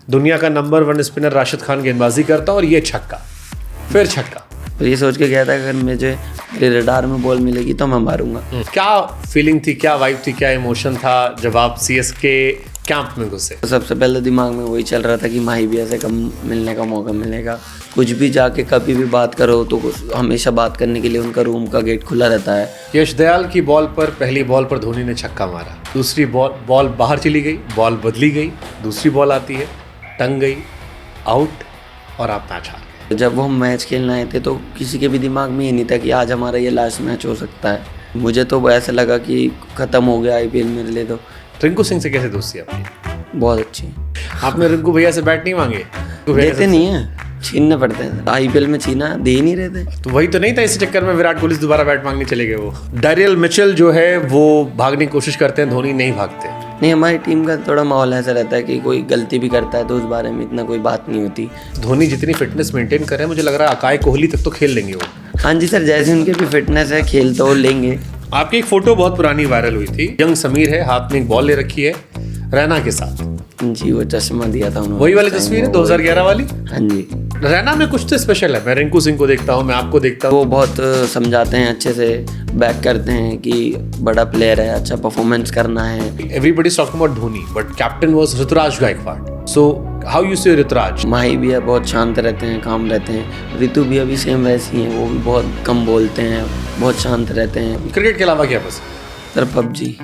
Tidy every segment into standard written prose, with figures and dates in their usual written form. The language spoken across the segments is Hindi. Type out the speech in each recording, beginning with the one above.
दुनिया का नंबर 1 स्पिनर राशिद खान गेंदबाजी करता और ये छक्का, फिर छक्का। और ये सोच के गया था अगर मुझे मेरे रडार में बॉल मिलेगी तो मैं मारूंगा। क्या फीलिंग थी, क्या वाइब थी, क्या इमोशन था जब आप सीएसके कैंप में घुसे? तो सबसे पहले दिमाग में वही चल रहा था कि माही भैया से कब मिलने का मौका मिलेगा। कुछ भी जाके कभी भी बात करो तो हमेशा बात करने के लिए उनका रूम का गेट खुला रहता है। यश दयाल की बॉल पर, पहली बॉल पर धोनी ने छक्का मारा, दूसरी बॉल बाहर चली गई, बॉल बदली गई, दूसरी बॉल आती है, टंग गई, आउट, और आप मैच हार गए। जब वो हम मैच खेलने आए थे तो किसी के भी दिमाग में ये नहीं था कि आज हमारा ये लास्ट मैच हो सकता है। मुझे तो ऐसा लगा कि ख़त्म हो गया आईपीएल मेरे लिए। तो रिंकू सिंह से कैसे दोस्ती आपकी? बहुत अच्छी। आपने रिंकू भैया से बैट नहीं मांगे? देते नहीं है, छीनने पड़ते हैं। आईपीएल में छीना दे ही नहीं रहे थे। तो वही तो नहीं था, इसी चक्कर में विराट कोहली से दोबारा बैट मांगने चले गए। वो डैरियल मिचेल जो है वो भागने की कोशिश करते हैं, धोनी नहीं भागते। नहीं, हमारी टीम का थोड़ा माहौल ऐसा रहता है कि कोई गलती भी करता है तो उस बारे में इतना कोई बात नहीं होती। धोनी जितनी फिटनेस मेंटेन कर रहे हैं, मुझे लग रहा है अकाई कोहली तक तो खेल लेंगे वो। हाँ जी सर, जैसे उनके भी फिटनेस है खेल तो लेंगे। आपकी एक फोटो बहुत पुरानी वायरल हुई थी, यंग समीर है, हाथ में एक बॉल ले रखी है, रैना के साथ। जी, वो चश्मा दिया था उन्होंने। वही वाली तस्वीर है 2011 वाली? हाँ जी। रैना में कुछ तो स्पेशल है। मैं रिंकू सिंह को देखता हूँ, मैं आपको देखता हूँ। वो बहुत समझाते हैं, अच्छे से बैक करते हैं कि बड़ा प्लेयर है, अच्छा परफॉर्मेंस करना है। Everybody is talking about Dhoni, but captain was Rituraj Gaekwad. So how you say Rituraj? माही भैया बहुत शांत रहते हैं, काम रहते हैं। ऋतु भैया भी सेम वैसी हैं, वो भी बहुत कम बोलते हैं, बहुत शांत रहते हैं। क्रिकेट के अलावा क्या पसंद? Sir PUBG.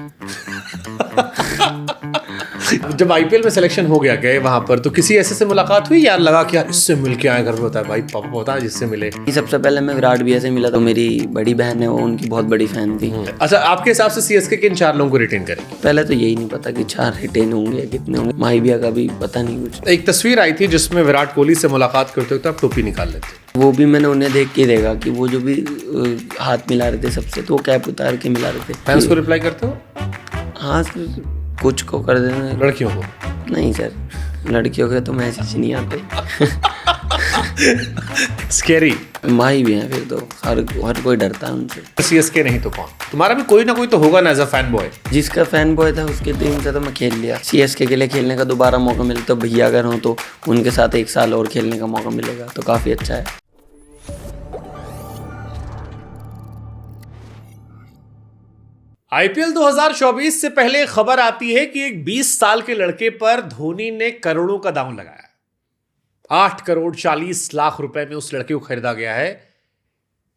जब आईपीएल में सिलेक्शन हो गया, गए वहां पर, तो किसी ऐसे से मुलाकात हुई यार, लगा कि यार इससे मिल के आए, घर में होता है भाई पापा होता है जिससे मिले? सबसे पहले मैं विराट भैया से मिला, तो मेरी बड़ी बहन है वो उनकी बहुत बड़ी फैन थी। अच्छा, आपके हिसाब से सीएसके किन 4 लोगों को रिटेन करेंगे? पहले तो यही नहीं पता कि 4 रिटेन होंगे या कितने होंगे। माही भैया का भी पता नहीं कुछ। एक तस्वीर आई थी जिसमें विराट कोहली से मुलाकात करते वक्त आप टोपी निकाल लेते। वो भी मैंने उन्हें देख के देखा कि वो जो भी हाथ मिला रहे थे सबसे, तो वो कैप उतार के मिला रहे थे। फैंस को रिप्लाई करते हो? हाँ सर, कुछ को कर देना। लड़कियों को नहीं सर, लड़कियों के तो मैसेज नहीं आते। स्कैरी। माही भी हैं फिर तो, हर कोई डरता है उनसे। सीएसके नहीं तो कौन? तुम्हारा भी कोई ना कोई तो होगा ना एज अ फैन बॉय। जिसका फैन बॉय था उसकी टीम से तो मैं खेल लिया। सीएसके के लिए खेलने का दोबारा मौका मिले तो भैया अगर हो तो उनके साथ 1 साल और खेलने का मौका मिलेगा तो काफ़ी अच्छा है। आईपीएल 2024 से पहले खबर आती है कि एक 20 साल के लड़के पर धोनी ने करोड़ों का दांव लगाया। 8 करोड़ 40 लाख रुपए में उस लड़के को खरीदा गया है,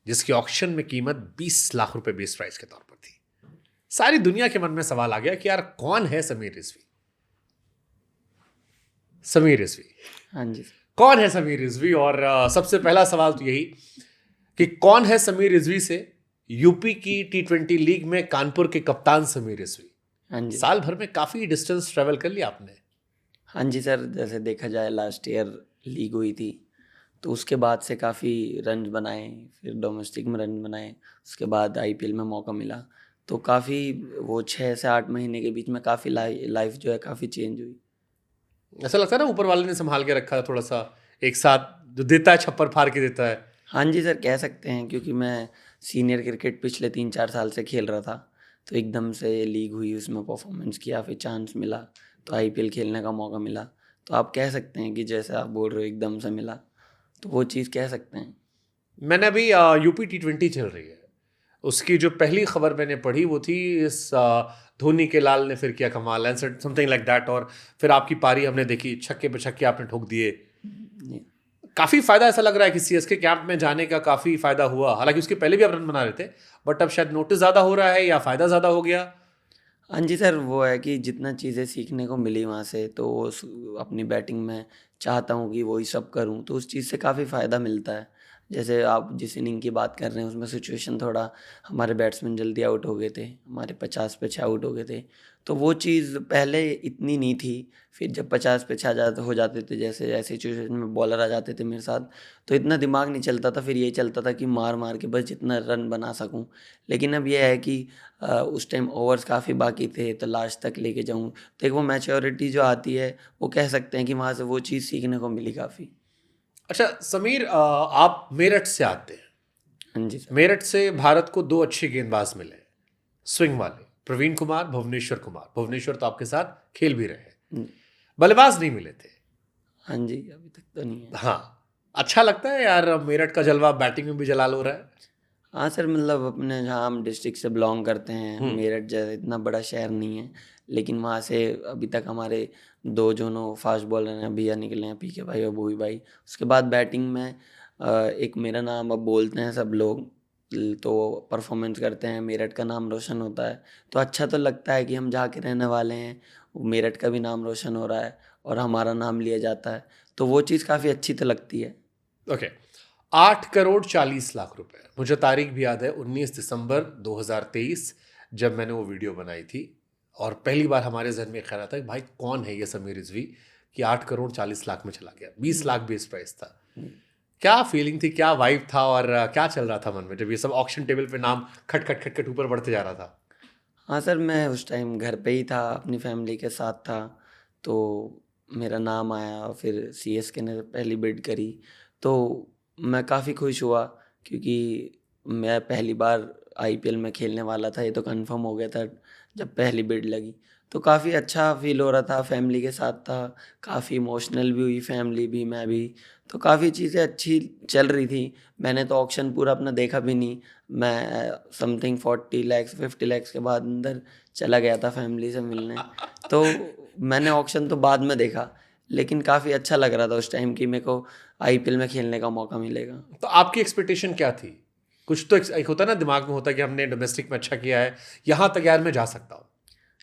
जिसकी ऑक्शन में कीमत 20 लाख रुपए बेस प्राइस के तौर पर थी। सारी दुनिया के मन में सवाल आ गया कि यार कौन है समीर रिजवी? समीर रिजवी, हाँ जी। कौन है समीर रिजवी? और सबसे पहला सवाल तो यही कि कौन है समीर रिजवी से यूपी की T20 लीग में कानपुर के कप्तान समीर रिजवी। हाँ जी। साल भर में काफी डिस्टेंस ट्रेवल कर लिया आपने। हाँ जी सर, जैसे देखा जाए लास्ट ईयर लीग हुई थी तो उसके बाद से काफ़ी रन बनाए, फिर डोमेस्टिक में रन बनाए, उसके बाद आईपीएल में मौका मिला तो काफ़ी वो 6 से 8 महीने के बीच में काफ़ी लाइफ जो है काफ़ी चेंज हुई। ऐसा लगता है ना ऊपर वाले ने संभाल के रखा है थोड़ा सा, एक साथ जो देता है छप्पर फाड़ के देता है। हाँ जी सर, कह सकते हैं, क्योंकि मैं सीनियर क्रिकेट पिछले 3-4 साल से खेल रहा था तो एकदम से लीग हुई, उसमें परफॉर्मेंस किया, फिर चांस मिला तो आईपीएल खेलने का मौका मिला। तो आप कह सकते हैं कि जैसे आप बोल रहे हो एकदम से मिला, तो वो चीज़ कह सकते हैं। मैंने अभी यूपी T20 चल रही है, उसकी जो पहली खबर मैंने पढ़ी वो थी इस धोनी के लाल ने फिर किया कमाल एंड समथिंग लाइक दैट, और फिर आपकी पारी हमने देखी, छक्के पे छक्के आपने ठोक दिए। काफ़ी फ़ायदा ऐसा लग रहा है कि सीएसके कैंप में जाने का काफ़ी फ़ायदा हुआ। हालांकि उसके पहले भी आप रन बना रहे थे, बट अब शायद नोटिस ज़्यादा हो रहा है या फ़ायदा ज़्यादा हो गया। हाँ जी सर, वो है कि जितना चीज़ें सीखने को मिली वहाँ से, तो अपनी बैटिंग में चाहता हूँ कि वही सब करूँ, तो उस चीज़ से काफ़ी फ़ायदा मिलता है। जैसे आप जिस इनिंग की बात कर रहे हैं उसमें सिचुएशन थोड़ा, हमारे बैट्समैन जल्दी आउट हो गए थे, हमारे 50 पे 6 आउट हो गए थे, तो वो चीज़ पहले इतनी नहीं थी। फिर जब 50 पे 6 हो जाते थे, जैसे ऐसी सिचुएशन में बॉलर आ जाते थे मेरे साथ, तो इतना दिमाग नहीं चलता था, फिर यही चलता था कि मार मार के बस जितना रन बना सकूं। लेकिन अब यह है कि उस टाइम ओवर्स काफ़ी बाकी थे तो लास्ट तक लेके जाऊं, तो एक वो मैच्योरिटी जो आती है वो कह सकते हैं कि वहाँ से वो चीज़ सीखने को मिली काफ़ी। अच्छा समीर, आप मेरठ से आते हैं। हाँ जी सर। मेरठ से भारत को 2 अच्छे गेंदबाज मिले स्विंग वाले, प्रवीण कुमार, भुवनेश्वर कुमार। भुवनेश्वर तो आपके साथ खेल भी रहे हैं, बल्लेबाज नहीं मिले थे। हाँ जी, अभी तक तो नहीं है। हाँ, अच्छा लगता है यार, मेरठ का जलवा बैटिंग में भी जलाल हो रहा है। हाँ सर, मतलब अपने जहाँ हम डिस्ट्रिक्ट से बिलोंग करते हैं, हम्म। मेरठ जैसा इतना बड़ा शहर नहीं है, लेकिन वहाँ से अभी तक हमारे 2 जोनों फास्ट बॉलर हैं, भैया निकले हैं, पीके भाई और भूवी भाई। उसके बाद बैटिंग में एक मेरा नाम अब बोलते हैं सब लोग, तो परफॉर्मेंस करते हैं, मेरठ का नाम रोशन होता है। तो अच्छा तो लगता है कि हम जहाँ के रहने वाले हैं, वो मेरठ का भी नाम रोशन हो रहा है और हमारा नाम लिया जाता है, तो वो चीज़ काफ़ी अच्छी तो लगती है। ओके। 8 करोड़ 40 लाख रुपए, मुझे तारीख भी याद है, 19 दिसंबर 2023, जब मैंने वो वीडियो बनाई थी। और पहली बार हमारे जहन में ख्याल आता है कि भाई कौन है ये समीर रिजवी, कि 8 करोड़ 40 लाख में चला गया। 20 लाख बेस प्राइस था। क्या फीलिंग थी, क्या वाइब था, और क्या चल रहा था मन में जब ये सब ऑक्शन टेबल पे नाम खट खट खट खट ऊपर बढ़ते जा रहा था? हाँ सर, मैं उस टाइम घर पे ही था, अपनी फैमिली के साथ था, तो मेरा नाम आया, फिर सीएसके ने पहली बिड करी, तो मैं काफ़ी खुश हुआ, क्योंकि मैं पहली बार आईपीएल में खेलने वाला था, ये तो कंफर्म हो गया था जब पहली बिड लगी। तो काफ़ी अच्छा फील हो रहा था, फैमिली के साथ था, काफ़ी इमोशनल भी हुई फैमिली भी, मैं भी, तो काफ़ी चीज़ें अच्छी चल रही थी। मैंने तो ऑक्शन पूरा अपना देखा भी नहीं, मैं समथिंग 40 लैक्स 50 लैक्स के बाद अंदर चला गया था फैमिली से मिलने। तो मैंने ऑक्शन तो बाद में देखा, लेकिन काफ़ी अच्छा लग रहा था उस टाइम कि मेरे को आईपीएल में खेलने का मौका मिलेगा। तो आपकी एक्सपेक्टेशन क्या थी? कुछ तो एक होता है ना, दिमाग में होता है कि हमने डोमेस्टिक में अच्छा किया है, यहाँ तक यार मैं जा सकता हूँ।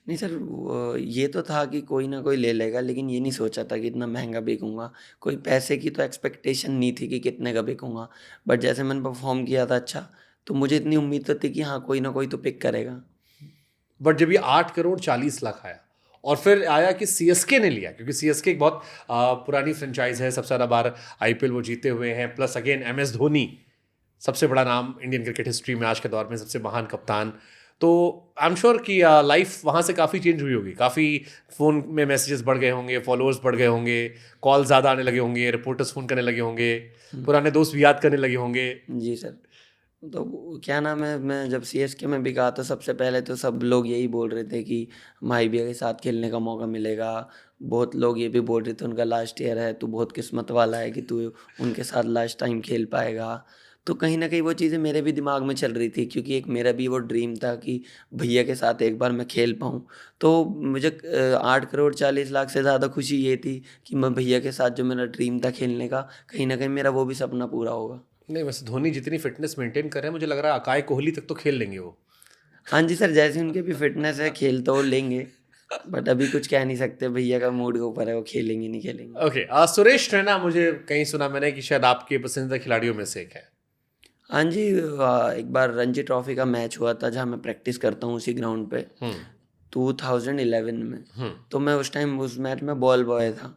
नहीं सर, ये तो था कि कोई ना कोई ले लेगा, लेकिन ये नहीं सोचा था कि इतना महंगा बिकूंगा। कोई पैसे की तो एक्सपेक्टेशन नहीं थी कि कितने का बिकूंगा, बट जैसे मैंने परफॉर्म किया था अच्छा, तो मुझे इतनी उम्मीद तो थी कि हाँ, कोई ना कोई तो पिक करेगा। बट जब ये 8 करोड़ 40 लाख आया, और फिर आया कि सीएसके ने लिया, क्योंकि सीएसके एक बहुत पुरानी फ्रेंचाइज है, सबसे ज़्यादा बार आईपीएल वो जीते हुए हैं, प्लस अगेन एमएस धोनी, सबसे बड़ा नाम इंडियन क्रिकेट हिस्ट्री में आज के दौर में, सबसे महान कप्तान। तो आई एम श्योर कि लाइफ वहाँ से काफ़ी चेंज हुई होगी, काफ़ी फ़ोन में मैसेजेस बढ़ गए होंगे, फॉलोअर्स बढ़ गए होंगे, कॉल ज़्यादा आने लगे होंगे, रिपोर्टर्स फ़ोन करने लगे होंगे, पुराने दोस्त भी याद करने लगे होंगे। जी सर। तो क्या नाम है, मैं जब सीएसके में भी गया तो सबसे पहले तो सब लोग यही बोल रहे थे कि माही भैया के साथ खेलने का मौका मिलेगा। बहुत लोग ये भी बोल रहे थे उनका लास्ट ईयर है, तू बहुत किस्मत वाला है कि तू उनके साथ लास्ट टाइम खेल पाएगा। तो कहीं ना कहीं वो चीज़ें मेरे भी दिमाग में चल रही थी, क्योंकि एक मेरा भी वो ड्रीम था कि भैया के साथ एक बार मैं खेल पाऊँ। तो मुझे 8 करोड़ 40 लाख से ज़्यादा खुशी ये थी कि मैं भैया के साथ जो मेरा ड्रीम था खेलने का, कहीं ना कहीं मेरा वो भी सपना पूरा होगा। नहीं, वैसे धोनी जितनी फिटनेस मेंटेन कर रहे हैं, मुझे लग रहा है अकाई कोहली तक तो खेल लेंगे वो। हाँ जी सर, जैसी उनकी भी फिटनेस है, खेल तो वो लेंगे, बट अभी कुछ कह नहीं सकते, भैया का मूड के ऊपर है, वो खेलेंगे नहीं खेलेंगे। ओके। सुरेश रैना, मुझे कहीं सुना मैंने कि शायद आपके पसंदीदा खिलाड़ियों में से एक है। हाँ जी, एक बार रणजी ट्रॉफी का मैच हुआ था जहाँ मैं प्रैक्टिस करता हूँ उसी ग्राउंड पे, हम्म। 2011 में। हम्म। तो मैं उस टाइम उस मैच में बॉल बॉय था।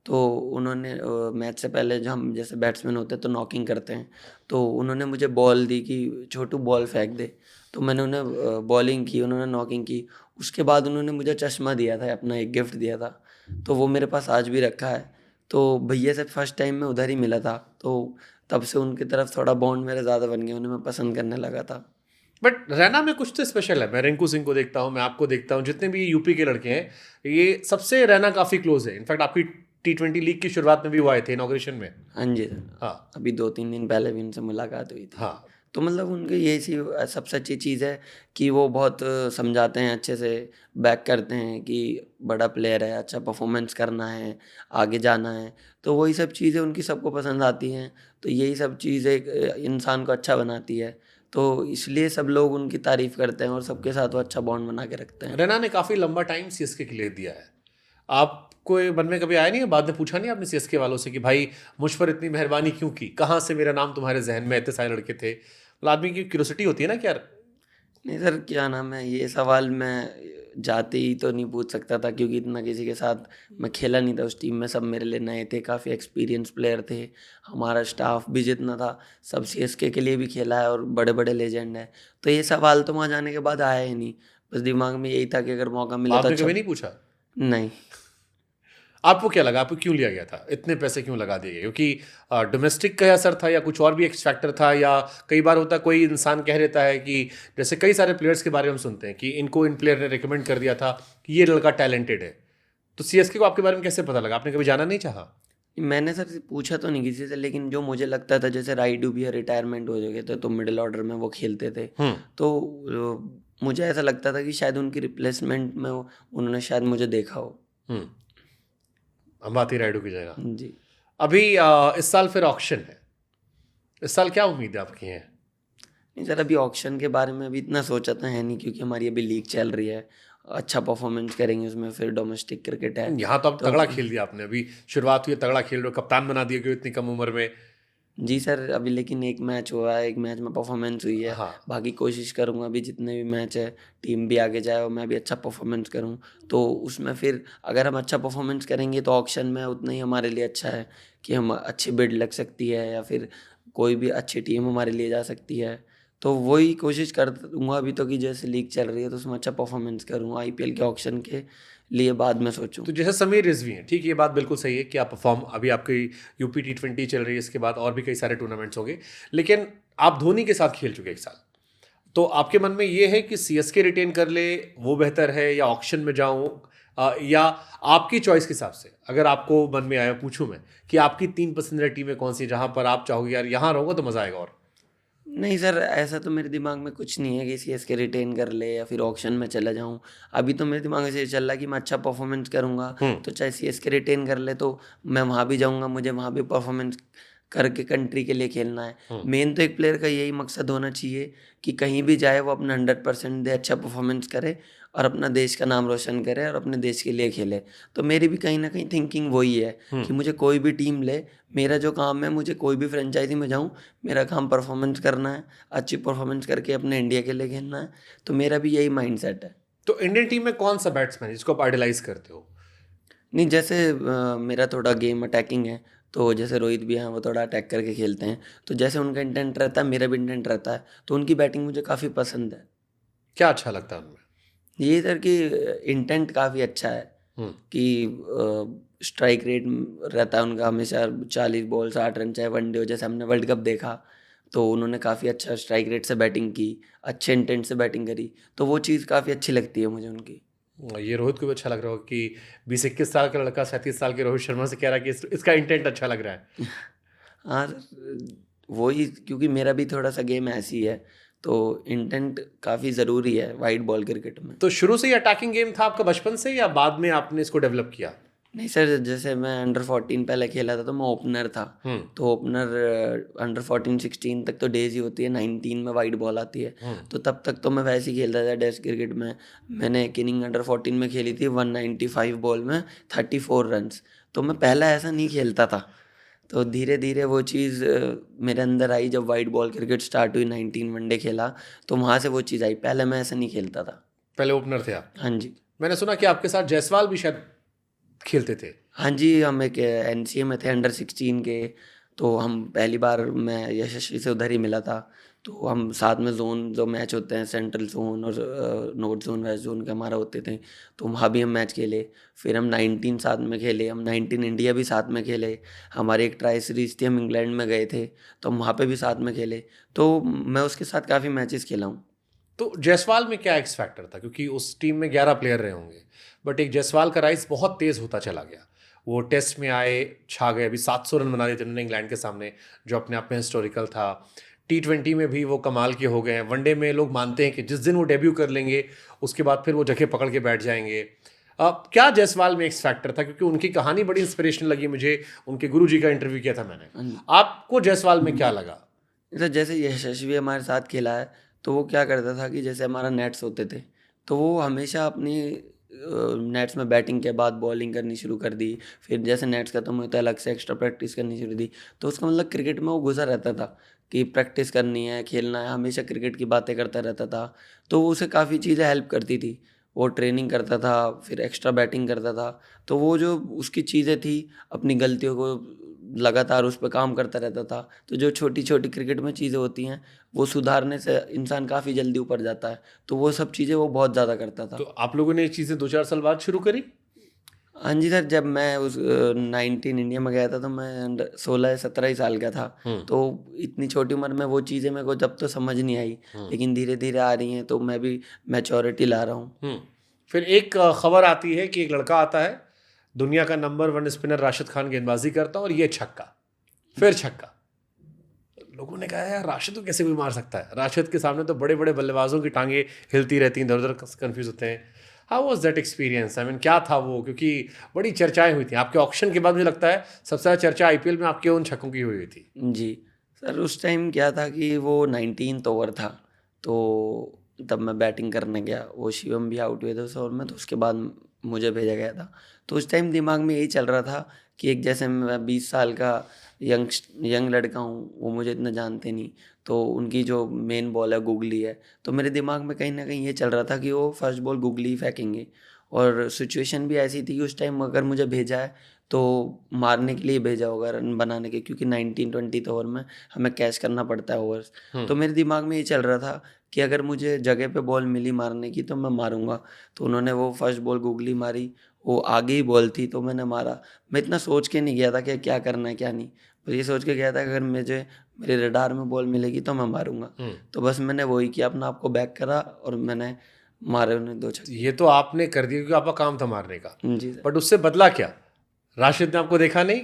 तो उन्होंने मैच से पहले जो हम जैसे बैट्समैन होते हैं तो नॉकिंग करते हैं, तो उन्होंने मुझे बॉल दी कि छोटू बॉल फेंक दे। तो मैंने उन्हें बॉलिंग की, उन्होंने नॉकिंग की। उसके बाद उन्होंने मुझे चश्मा दिया था, अपना एक गिफ्ट दिया था, तो वो मेरे पास आज भी रखा है। तो भैया से फर्स्ट टाइम मैं उधर ही मिला था, तो तब से उनकी तरफ थोड़ा बॉन्ड मेरा ज़्यादा बन गया, उन्हें मैं पसंद करने लगा था। बट रैना में कुछ तो स्पेशल है। मैं रिंकू सिंह को देखता हूँ, मैं आपको देखता हूँ, जितने भी यूपी के लड़के हैं, ये सबसे रैना काफ़ी क्लोज है। इनफैक्ट आपकी T20 लीग की शुरुआत में भी वो आए थे, इनॉग्रेशन में। हाँ जी सर, हाँ। अभी 2-3 दिन पहले भी उनसे मुलाकात हुई थी। हाँ। तो मतलब उनकी ये सी सबसे अच्छी चीज़ है कि वो बहुत समझाते हैं, अच्छे से बैक करते हैं कि बड़ा प्लेयर है, अच्छा परफॉर्मेंस करना है, आगे जाना है। तो वही सब चीज़ें उनकी सबको पसंद आती हैं। तो यही सब चीज़ें एक इंसान को अच्छा बनाती है। तो इसलिए सब लोग उनकी तारीफ़ करते हैं और सबके साथ वो अच्छा बॉन्ड बना के रखते हैं। रैना ने काफ़ी लंबा टाइम सीएसके के लिए दिया है। आपको ये मन में कभी आया नहीं है, बाद में पूछा नहीं आपने सीएसके वालों से कि भाई मुझ पर इतनी मेहरबानी क्यों की, कहाँ से मेरा नाम तुम्हारे जहन में, इतने सारे लड़के थे? मतलब आदमी की क्यूरियोसिटी होती है ना कि यार। नहीं सर, क्या नाम है, ये सवाल मैं जाते ही तो नहीं पूछ सकता था, क्योंकि इतना किसी के साथ मैं खेला नहीं था उस टीम में। सब मेरे लिए नए थे, काफ़ी एक्सपीरियंस प्लेयर थे। हमारा स्टाफ भी जितना था, सब सीएसके के लिए भी खेला है और बड़े बड़े लेजेंड हैं। तो ये सवाल तो वहाँ जाने के बाद आया ही नहीं। बस दिमाग में यही था कि अगर मौका मिले तो आपने अच्छा। कभी नहीं पूछा? नहीं। आपको क्या लगा, आपको क्यों लिया गया था, इतने पैसे क्यों लगा दिए गए? क्योंकि डोमेस्टिक का असर था, या कुछ और भी एक्स फैक्टर था? या कई बार होता है कोई इंसान कह देता है कि जैसे कई सारे प्लेयर्स के बारे में हम सुनते हैं कि इनको इन प्लेयर ने रिकमेंड कर दिया था कि ये लड़का टैलेंटेड है। तो सीएसके को आपके बारे में कैसे पता लगा? आपने कभी जाना नहीं चाहा? मैंने सर पूछा तो नहीं किसी से, लेकिन जो मुझे लगता था जैसे राइडू भी रिटायरमेंट हो चुके थे तो मिडिल ऑर्डर में वो खेलते थे। तो मुझे ऐसा लगता था कि शायद उनकी रिप्लेसमेंट में उन्होंने शायद मुझे देखा हो। अंबाती रायडू की जगह। जी। अभी इस साल फिर ऑक्शन है, इस साल क्या उम्मीद है आपकी है? नहीं सर, अभी ऑक्शन के बारे में अभी इतना सोचा तो है नहीं, क्योंकि हमारी अभी लीग चल रही है, अच्छा परफॉर्मेंस करेंगे उसमें, फिर डोमेस्टिक क्रिकेट है। यहाँ तो अब तो तगड़ा खेल दिया आपने, अभी शुरुआत हुई है, तगड़ा खेल रहे हो, कप्तान बना दिया क्यों इतनी कम उम्र में? जी सर, अभी लेकिन एक मैच हुआ है, एक मैच में परफॉर्मेंस हुई है। हाँ। बाकी कोशिश करूँगा अभी जितने भी मैच है टीम भी आगे जाए और मैं भी अच्छा परफॉर्मेंस करूँ, तो उसमें फिर अगर हम अच्छा परफॉर्मेंस करेंगे तो ऑक्शन में उतना ही हमारे लिए अच्छा है कि हम अच्छी बिड लग सकती है या फिर कोई भी अच्छी टीम हमारे लिए जा सकती है। तो वही कोशिश करूँगा अभी तो कि जैसे लीग चल रही है तो उसमें अच्छा परफॉर्मेंस करूँ, आईपीएल के ऑक्शन के लिए बाद में सोचूँ। तो जैसे समीर रिजवी हैं, ठीक है, ये बात बिल्कुल सही है कि आप परफॉर्म, अभी आपकी यूपी T20 चल रही है, इसके बाद और भी कई सारे टूर्नामेंट्स होंगे, लेकिन आप धोनी के साथ खेल चुके एक साल, तो आपके मन में ये है कि सीएसके रिटेन कर ले वो बेहतर है या ऑक्शन में जाऊं, या आपकी चॉइस के हिसाब से अगर आपको मन में आया, पूछूं मैं कि आपकी 3 पसंदीदा टीमें कौन सी है जहां पर आप चाहोगे यार यहाँ रहूंगा तो मजा आएगा? और नहीं सर, ऐसा तो मेरे दिमाग में कुछ नहीं है कि सीएसके रिटेन कर ले या फिर ऑक्शन में चला जाऊं। अभी तो मेरे दिमाग में से ये चल रहा है कि मैं अच्छा परफॉर्मेंस करूंगा, तो चाहे सीएसके रिटेन कर ले तो मैं वहां भी जाऊंगा, मुझे वहां भी परफॉर्मेंस करके कंट्री के लिए खेलना है। मेन तो एक प्लेयर का यही मकसद होना चाहिए कि कहीं भी जाए वो अपना 100% दे, अच्छा परफॉर्मेंस करे और अपना देश का नाम रोशन करे और अपने देश के लिए खेले। तो मेरी भी कहीं ना कहीं थिंकिंग वही है कि मुझे कोई भी टीम ले, मेरा जो काम है, मुझे कोई भी फ्रेंचाइजी में जाऊं, मेरा काम परफॉर्मेंस करना है, अच्छी परफॉर्मेंस करके अपने इंडिया के लिए खेलना है। तो मेरा भी यही माइंड सेट है। तो इंडियन टीम में कौन सा बैट्समैन है जिसको आप आइडलाइज करते हो? नहीं, जैसे मेरा थोड़ा गेम अटैकिंग है, तो जैसे रोहित भी हैं वो थोड़ा अटैक करके खेलते हैं, तो जैसे उनका इंटेंट रहता है मेरा भी इंटेंट रहता है, तो उनकी बैटिंग मुझे काफ़ी पसंद है। क्या अच्छा लगता है उनमें? ये सर कि इंटेंट काफ़ी अच्छा है कि स्ट्राइक रेट रहता है उनका हमेशा 40 बॉल 60 रन, चाहे वनडे हो, जैसे हमने वर्ल्ड कप देखा तो उन्होंने काफ़ी अच्छा स्ट्राइक रेट से बैटिंग की, अच्छे इंटेंट से बैटिंग करी, तो वो चीज़ काफ़ी अच्छी लगती है मुझे उनकी। ये रोहित को भी अच्छा लग रहा हो कि 20-21 साल का लड़का 37 साल के रोहित शर्मा से कह रहा है कि इसका इंटेंट अच्छा लग रहा है। हाँ सर, वही, क्योंकि मेरा भी थोड़ा सा गेम ऐसी है, तो इंटेंट काफ़ी ज़रूरी है वाइड बॉल क्रिकेट में। तो शुरू से ही अटैकिंग गेम था आपका बचपन से या बाद में आपने इसको डेवलप किया? नहीं सर, जैसे मैं अंडर 14 पहले खेला था तो मैं ओपनर था, तो ओपनर अंडर 14 16 तक तो डेज ही होती है, 19 में वाइड बॉल आती है, तो तब तक तो मैं वैसे ही खेलता था टेस्ट क्रिकेट में। मैंने एक इनिंग अंडर 14 में खेली थी 195 बॉल में 34 रन्स, तो मैं पहला ऐसा नहीं खेलता था। तो धीरे धीरे वो चीज़ मेरे अंदर आई, जब वाइड बॉल क्रिकेट स्टार्ट हुई, 19 वनडे खेला, तो वहाँ से वो चीज़ आई, पहले मैं ऐसा नहीं खेलता था। पहले ओपनर थे आप? हाँ जी। मैंने सुना कि आपके साथ जायसवाल भी शायद खेलते थे। हाँ जी, हम एक एनसीए में थे अंडर 16 के, तो हम पहली बार मैं यशस्वी से उधर ही मिला था, तो हम साथ में जोन जो मैच होते हैं सेंट्रल जोन और नॉर्थ जोन वेस्ट जोन के हमारा होते थे, तो वहाँ भी हम मैच खेले। फिर हम 19 साथ में खेले, हम 19 इंडिया भी साथ में खेले, हमारी एक ट्राई सीरीज थी, हम इंग्लैंड में गए थे तो हम वहाँ पे भी साथ में खेले, तो मैं उसके साथ काफ़ी मैचेस खेला हूँ। तो जायसवाल में क्या एक्स फैक्टर था, क्योंकि उस टीम में 11 प्लेयर रहे होंगे, बट एक जायसवाल का राइज बहुत तेज होता चला गया, वो टेस्ट में आए, छा गए, अभी 700 रन बना दिए थे उन्होंने इंग्लैंड के सामने, जो अपने आप में हिस्टोरिकल था। T20 में भी वो कमाल के हो गए हैं, वनडे में लोग मानते हैं कि जिस दिन वो डेब्यू कर लेंगे उसके बाद फिर वो जगह पकड़ के बैठ जाएंगे। अब क्या जायसवाल में एक्स फैक्टर था, क्योंकि उनकी कहानी बड़ी इंस्पिरेशनल लगी मुझे, उनके गुरुजी का इंटरव्यू किया था मैंने। आपको जायसवाल में क्या लगा? तो जैसे यशस्वी हमारे साथ खेला है, तो वो क्या करता था कि जैसे हमारा नेट्स होते थे, तो वो हमेशा अपनी नेट्स में बैटिंग के बाद बॉलिंग करनी शुरू कर दी, फिर जैसे नेट्स खत्म हुए तो अलग से एक्स्ट्रा प्रैक्टिस करनी शुरू दी, तो उसका मतलब क्रिकेट में वो घुसा रहता था कि प्रैक्टिस करनी है, खेलना है, हमेशा क्रिकेट की बातें करता रहता था, तो वो उसे काफ़ी चीज़ें हेल्प करती थी। वो ट्रेनिंग करता था, फिर एक्स्ट्रा बैटिंग करता था, तो वो जो उसकी चीज़ें थी, अपनी गलतियों को लगातार उस पे काम करता रहता था, तो जो छोटी छोटी क्रिकेट में चीज़ें होती हैं वो सुधारने से इंसान काफ़ी जल्दी ऊपर जाता है, तो वो सब चीज़ें वो बहुत ज़्यादा करता था। तो आप लोगों ने ये चीज़ें 2-4 साल बाद शुरू करी? हाँ जी सर, जब मैं उस 19 इंडिया में गया था तो मैं अंडर 16 17 ही साल का था, तो इतनी छोटी उम्र में वो चीज़ें मेरे को जब तो समझ नहीं आई, लेकिन धीरे धीरे आ रही हैं, तो मैं भी मैच्योरिटी ला रहा हूँ। फिर एक खबर आती है कि एक लड़का आता है दुनिया का नंबर 1 स्पिनर राशिद खान गेंदबाजी करता और ये छक्का, फिर छक्का। लोगों ने कहा यार राशिद तो कैसे भी मार सकता है, राशिद के सामने तो बड़े बड़े बल्लेबाजों की टांगे हिलती रहती हैं, इधर उधर कंफ्यूज होते हैं। How was that experience? I mean क्या था वो? क्योंकि बड़ी चर्चाएं हुई थी आपके ऑक्शन के बाद, मुझे लगता है सबसे ज़्यादा चर्चा आईपीएल में आपके उन छक्कों की हुई थी। जी सर, उस टाइम क्या था कि वो 19th ओवर था, तो तब मैं बैटिंग करने गया। वो शिवम भी आउट हुए थे उस ओवर में, तो उसके बाद मुझे भेजा गया था। तो उस टाइम दिमाग में यही चल रहा था कि एक जैसे मैं 20 साल का यंग लड़का हूँ, वो मुझे इतना जानते नहीं, तो उनकी जो मेन बॉल है गुगली है, तो मेरे दिमाग में कहीं ना कहीं ये चल रहा था कि वो फर्स्ट बॉल गुगली ही फेंकेंगे। और सिचुएशन भी ऐसी थी कि उस टाइम अगर मुझे भेजा है तो मारने के लिए भेजा होगा, रन बनाने के, क्योंकि 19-20 ओवर में हमें कैच करना पड़ता है ओवर्स। तो मेरे दिमाग में ये चल रहा था कि अगर मुझे जगह पे बॉल मिली मारने की तो मैं मारूंगा। तो उन्होंने वो फर्स्ट बॉल गुगली मारी, वो आगे ही बॉल थी तो मैंने मारा। मैं इतना सोच के नहीं गया था कि क्या करना है क्या नहीं, बस ये सोच के गया था कि अगर मुझे मेरे रडार में बॉल मिलेगी तो मैं मारूंगा। तो बस मैंने वही किया, अपना आपको बैक करा और मैंने मारे उन्हें 2 छक्के। ये तो आपने कर दिया क्योंकि आपका काम था मारने का, जी सर। बट उससे बदला क्या? राशिद ने आपको देखा नहीं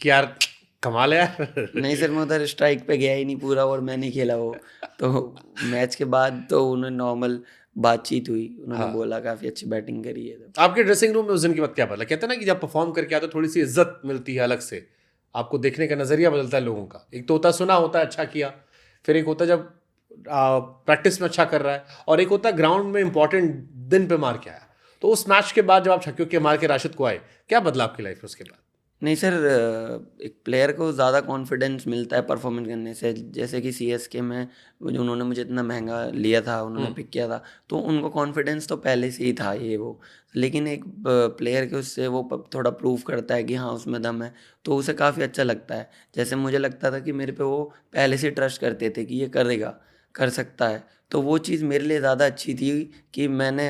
कि यार कमाल है यार? नहीं सर, मैं उधर स्ट्राइक पे गया ही नहीं पूरा ओवर, मैं नहीं खेला वो। तो मैच के बाद तो उन्हें नॉर्मल बातचीत हुई, उन्होंने हाँ। बोला काफ़ी अच्छी बैटिंग करी है। तो आपके ड्रेसिंग रूम में उस दिन के बाद क्या बदला? कहते हैं ना कि जब परफॉर्म करके आते हो थोड़ी सी इज्जत मिलती है अलग से, आपको देखने का नजरिया बदलता है लोगों का। एक तो होता है सुना होता है अच्छा किया, फिर एक होता है जब प्रैक्टिस में अच्छा कर रहा है, और एक होता है ग्राउंड में इंपॉर्टेंट दिन पे मार के आया। तो उस मैच के बाद जब आप छक्के के मार के राशिद को आए, क्या बदला आपकी लाइफ में उसके बाद? नहीं सर, एक प्लेयर को ज़्यादा कॉन्फिडेंस मिलता है परफॉर्मेंस करने से। जैसे कि सीएसके में वो जो उन्होंने मुझे इतना महंगा लिया था, उन्होंने पिक किया था, तो उनको कॉन्फिडेंस तो पहले से ही था ये वो। लेकिन एक प्लेयर के उससे वो थोड़ा प्रूव करता है कि हाँ उसमें दम है, तो उसे काफ़ी अच्छा लगता है। जैसे मुझे लगता था कि मेरे पे वो पहले से ट्रस्ट करते थे कि ये करेगा, कर सकता है। तो वो चीज़ मेरे लिए ज़्यादा अच्छी थी कि मैंने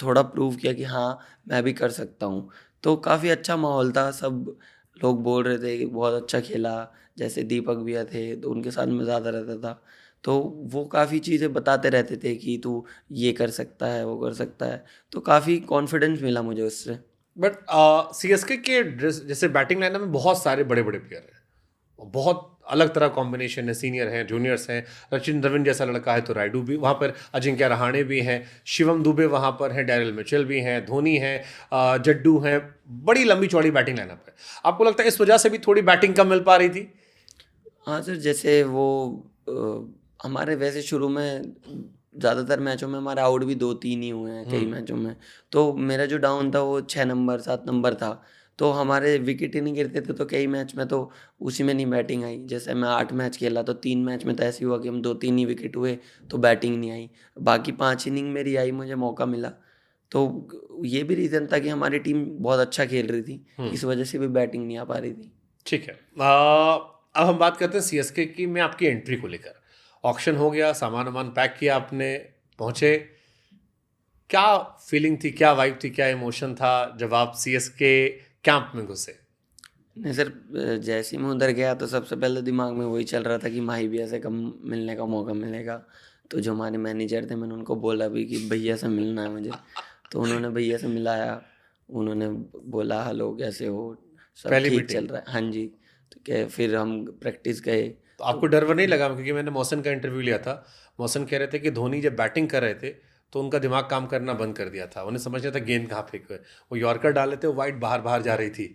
थोड़ा प्रूव किया कि हाँ मैं भी कर सकता हूँ। तो काफ़ी अच्छा माहौल था, सब लोग बोल रहे थे कि बहुत अच्छा खेला। जैसे दीपक भैया थे तो उनके साथ मैं ज़्यादा रहता था, तो वो काफ़ी चीज़ें बताते रहते थे कि तू ये कर सकता है, वो कर सकता है। तो काफ़ी कॉन्फिडेंस मिला मुझे उससे। बट सीएसके के ड्रेस जैसे बैटिंग लाइनअप में बहुत सारे बड़े बड़े प्लेयर हैं, और बहुत अलग तरह कॉम्बिनेशन है, सीनियर हैं, जूनियर्स हैं। सचिन द्रविड़ जैसा लड़का है तो रायडू भी वहाँ पर, अजिंक्य रहाणे भी हैं, शिवम दुबे वहाँ पर हैं, डैरिल मिचेल भी हैं, धोनी हैं, जड्डू हैं। बड़ी लंबी चौड़ी बैटिंग लाइनअप है। आपको लगता है इस वजह से भी थोड़ी बैटिंग कम मिल पा रही थी? हाँ सर, जैसे वो हमारे वैसे शुरू में ज़्यादातर मैचों में हमारे आउट भी 2-3 ही हुए हैं कई मैचों में। तो मेरा जो डाउन था वो 6 नंबर 7 नंबर था। तो हमारे विकेट ही नहीं गिरते थे, तो कई मैच में तो उसी में नहीं बैटिंग आई। जैसे मैं 8 मैच खेला तो 3 मैच में तो ऐसे ही हुआ कि हम 2-3 ही विकेट हुए, तो बैटिंग नहीं आई। बाकी 5 इनिंग मेरी आई, मुझे मौका मिला। तो ये भी रीज़न था कि हमारी टीम बहुत अच्छा खेल रही थी, इस वजह से भी बैटिंग नहीं आ पा रही थी। ठीक है। अब हम बात करते हैं सीएसके की, में आपकी एंट्री को लेकर। ऑक्शन हो गया, सामान वामान पैक किया आपने, पहुंचे, क्या फीलिंग थी, क्या वाइब थी, क्या इमोशन था जब आप सीएसके कैंप में घुसे? नहीं सर, जैसे ही मैं उधर गया तो सबसे पहले दिमाग में वही चल रहा था कि माही भैया से कब मिलने का मौका मिलेगा। तो जो हमारे मैनेजर थे, मैंने उनको बोला भी कि भैया से मिलना है मुझे। तो उन्होंने भैया से मिलाया, उन्होंने बोला हेलो कैसे हो, सब पहली ठीक मीटिंग। चल रहा है, हाँ जी। तो क्या, फिर हम प्रैक्टिस गए। तो तो आपको डर वर नहीं लगा? क्योंकि मैंने मौसन का इंटरव्यू लिया था, मौसन कह रहे थे कि धोनी जब बैटिंग कर रहे थे तो उनका दिमाग काम करना बंद कर दिया था, उन्हें समझ नहीं था गेंद कहाँ फेंक, वो यॉर्कर डाले थे, वो वाइड बाहर बाहर जा रही थी।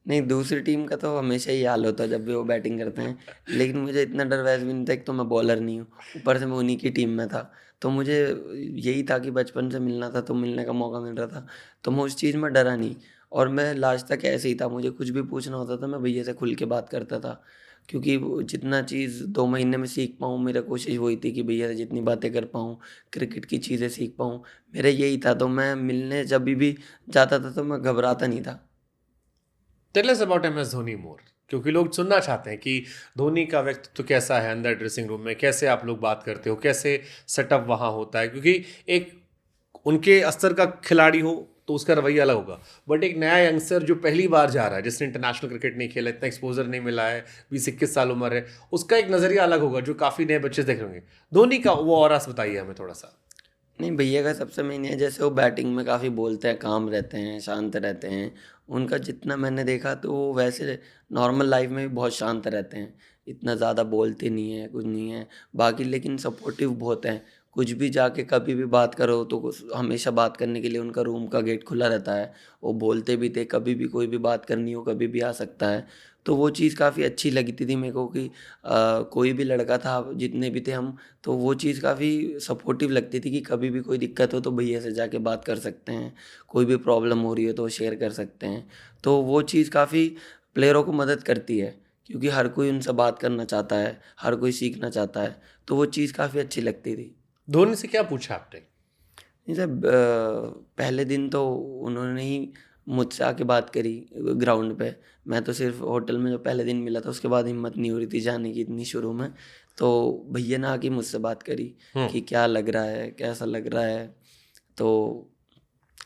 नहीं, दूसरी टीम का तो हमेशा ही हाल होता है जब भी वो बैटिंग करते हैं। लेकिन मुझे इतना डर वैसे भी नहीं था, एक तो मैं बॉलर नहीं हूँ, ऊपर से मैं उन्हीं की टीम में था। तो मुझे यही था कि बचपन से मिलना था तो मिलने का मौका मिल रहा था, तो मैं उस चीज़ में डरा नहीं। और मैं लास्ट तक ऐसे ही था, मुझे कुछ भी पूछना होता था मैं भैया से खुल के बात करता था। क्योंकि वो जितना चीज़ 2 महीने में सीख पाऊँ, मेरा कोशिश वही थी कि भैया से जितनी बातें कर पाऊँ, क्रिकेट की चीज़ें सीख पाऊँ, मेरा यही था। तो मैं मिलने जब भी जाता था तो मैं घबराता नहीं था। Tell us about M S Dhoni more, क्योंकि लोग सुनना चाहते हैं कि धोनी का व्यक्तित्व कैसा है अंदर ड्रेसिंग रूम में, कैसे आप लोग बात करते हो, कैसे सेटअप वहाँ होता है। क्योंकि एक उनके स्तर का खिलाड़ी हो तो उसका रवैया अलग होगा, बट एक नया यंगस्टर जो पहली बार जा रहा है, जिसने इंटरनेशनल क्रिकेट नहीं खेला, इतना एक्सपोजर नहीं मिला है, 20-21 साल उम्र है, उसका एक नज़रिया अलग होगा जो काफ़ी नए बच्चे देख रहे होंगे। धोनी का वो ऑरास बताइए हमें थोड़ा सा। नहीं, भैया का सबसे मेन है, जैसे वो बैटिंग में काफ़ी बोलते हैं, काम रहते हैं, शांत रहते हैं, उनका जितना मैंने देखा तो वो वैसे नॉर्मल लाइफ में भी बहुत शांत रहते हैं, इतना ज़्यादा बोलते नहीं है, कुछ नहीं है। बाकी लेकिन सपोर्टिव बहुत हैं, कुछ भी जाके कभी भी बात करो तो हमेशा बात करने के लिए उनका रूम का गेट खुला रहता है। वो बोलते भी थे कभी भी कोई भी बात करनी हो कभी भी आ सकता है। तो वो चीज़ काफ़ी अच्छी लगती थी मेरे को कि कोई भी लड़का था जितने भी थे हम, तो वो चीज़ काफ़ी सपोर्टिव लगती थी कि कभी भी कोई दिक्कत हो तो भैया से जाके बात कर सकते हैं, कोई भी प्रॉब्लम हो रही हो तो शेयर कर सकते हैं। तो वो चीज़ काफ़ी प्लेयरों को मदद करती है, क्योंकि हर कोई उनसे बात करना चाहता है, हर कोई सीखना चाहता है, तो वो चीज़ काफ़ी अच्छी लगती थी। धोनी से क्या पूछा आपने? नहीं सर, पहले दिन तो उन्होंने ही मुझसे आके बात करी ग्राउंड पे। मैं तो सिर्फ होटल में जो पहले दिन मिला था उसके बाद हिम्मत नहीं हो रही थी जाने की इतनी शुरू में। तो भैया ने आके मुझसे बात करी हम्म। कि क्या लग रहा है, कैसा लग रहा है। तो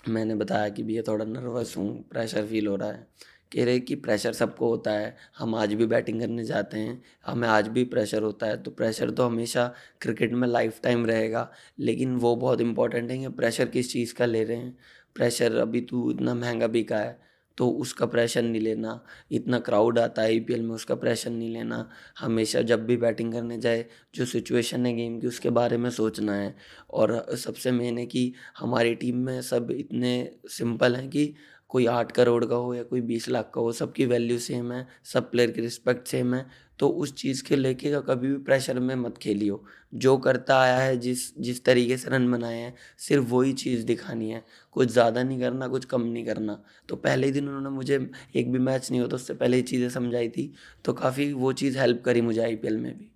मैंने बताया कि भैया थोड़ा नर्वस हूँ, प्रेशर फील हो रहा है। कह रहे कि प्रेशर सबको होता है, हम आज भी बैटिंग करने जाते हैं, हमें आज भी प्रेशर होता है। तो प्रेशर तो हमेशा क्रिकेट में लाइफ टाइम रहेगा, लेकिन वो बहुत इंपॉर्टेंट है कि प्रेशर किस चीज़ का ले रहे हैं। प्रेशर अभी तू इतना महंगा बिका है तो उसका प्रेशर नहीं लेना, इतना क्राउड आता है आईपीएल में उसका प्रेशर नहीं लेना। हमेशा जब भी बैटिंग करने जाए जो सिचुएशन है गेम की उसके बारे में सोचना है। और सबसे मेन है कि हमारी टीम में सब इतने सिंपल हैं कि कोई 8 करोड़ का हो या कोई 20 लाख का हो, सबकी वैल्यू सेम है, सब प्लेयर की रिस्पेक्ट सेम है। तो उस चीज़ के लेके कभी भी प्रेशर में मत खेलियो। जो करता आया है, जिस जिस तरीके से रन बनाए हैं, सिर्फ वही चीज़ दिखानी है, कुछ ज़्यादा नहीं करना, कुछ कम नहीं करना। तो पहले ही दिन उन्होंने मुझे, एक भी मैच नहीं होता उससे पहले ही चीज़ें समझाई थी, तो काफ़ी वो चीज़ हेल्प करी मुझे आईपीएल में भी।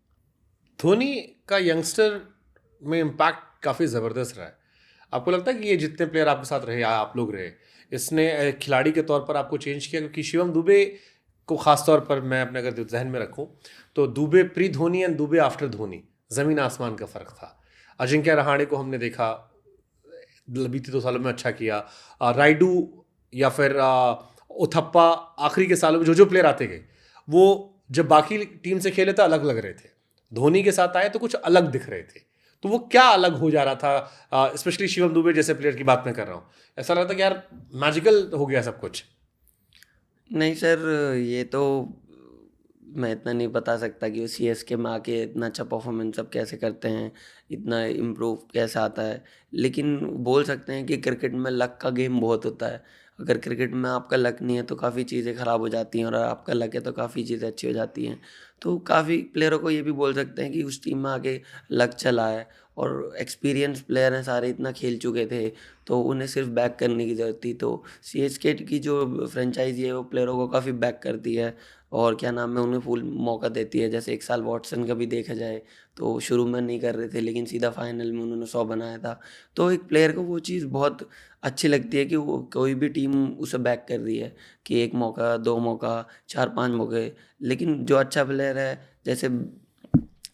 धोनी का यंगस्टर में इम्पैक्ट काफ़ी ज़बरदस्त रहा है। आपको लगता है कि ये जितने प्लेयर आपके साथ रहे या आप लोग रहे, इसने खिलाड़ी के तौर पर आपको चेंज किया? क्योंकि शिवम दुबे को ख़ास तौर पर मैं अपने अगर जहन में रखूं तो Dubey pre Dhoni and Dubey after Dhoni, ज़मीन आसमान का फ़र्क था। अजिंक्य रहाणे को हमने देखा बीते 2 सालों में अच्छा किया। राइडू या फिर उथप्पा, आखिरी के सालों में जो जो प्लेयर आते गए वो जब बाकी टीम से खेले तो अलग लग रहे थे, धोनी के साथ आए तो कुछ अलग दिख रहे थे। तो वो क्या अलग हो जा रहा था? स्पेशली शिवम दुबे जैसे प्लेयर की बात मैं कर रहा हूँ, ऐसा लगता कि यार मैजिकल हो गया सब कुछ। नहीं सर, ये तो मैं इतना नहीं बता सकता कि वो सीएसके में आके इतना अच्छा परफॉर्मेंस अब कैसे करते हैं, इतना इम्प्रूव कैसे आता है। लेकिन बोल सकते हैं कि क्रिकेट में लक का गेम बहुत होता है। अगर क्रिकेट में आपका लक नहीं है तो काफ़ी चीज़ें ख़राब हो जाती हैं, और अगर आपका लक है तो काफ़ी चीज़ें अच्छी हो जाती हैं। तो काफ़ी प्लेयरों को ये भी बोल सकते हैं कि उस टीम में आके लक चला है, और एक्सपीरियंस प्लेयर हैं सारे, इतना खेल चुके थे, तो उन्हें सिर्फ बैक करने की ज़रूरत थी। तो सीएसके की जो फ्रेंचाइजी है वो प्लेयरों को काफ़ी बैक करती है, और क्या नाम है, उन्हें फुल मौका देती है। जैसे 1 साल वॉटसन का भी देखा जाए तो शुरू में नहीं कर रहे थे, लेकिन सीधा फाइनल में उन्होंने 100 बनाया था। तो एक प्लेयर को वो चीज़ बहुत अच्छी लगती है कि वो कोई भी टीम उसे बैक कर रही है, कि 1 मौका, 2 मौका, 4-5 मौके। लेकिन जो अच्छा प्लेयर है, जैसे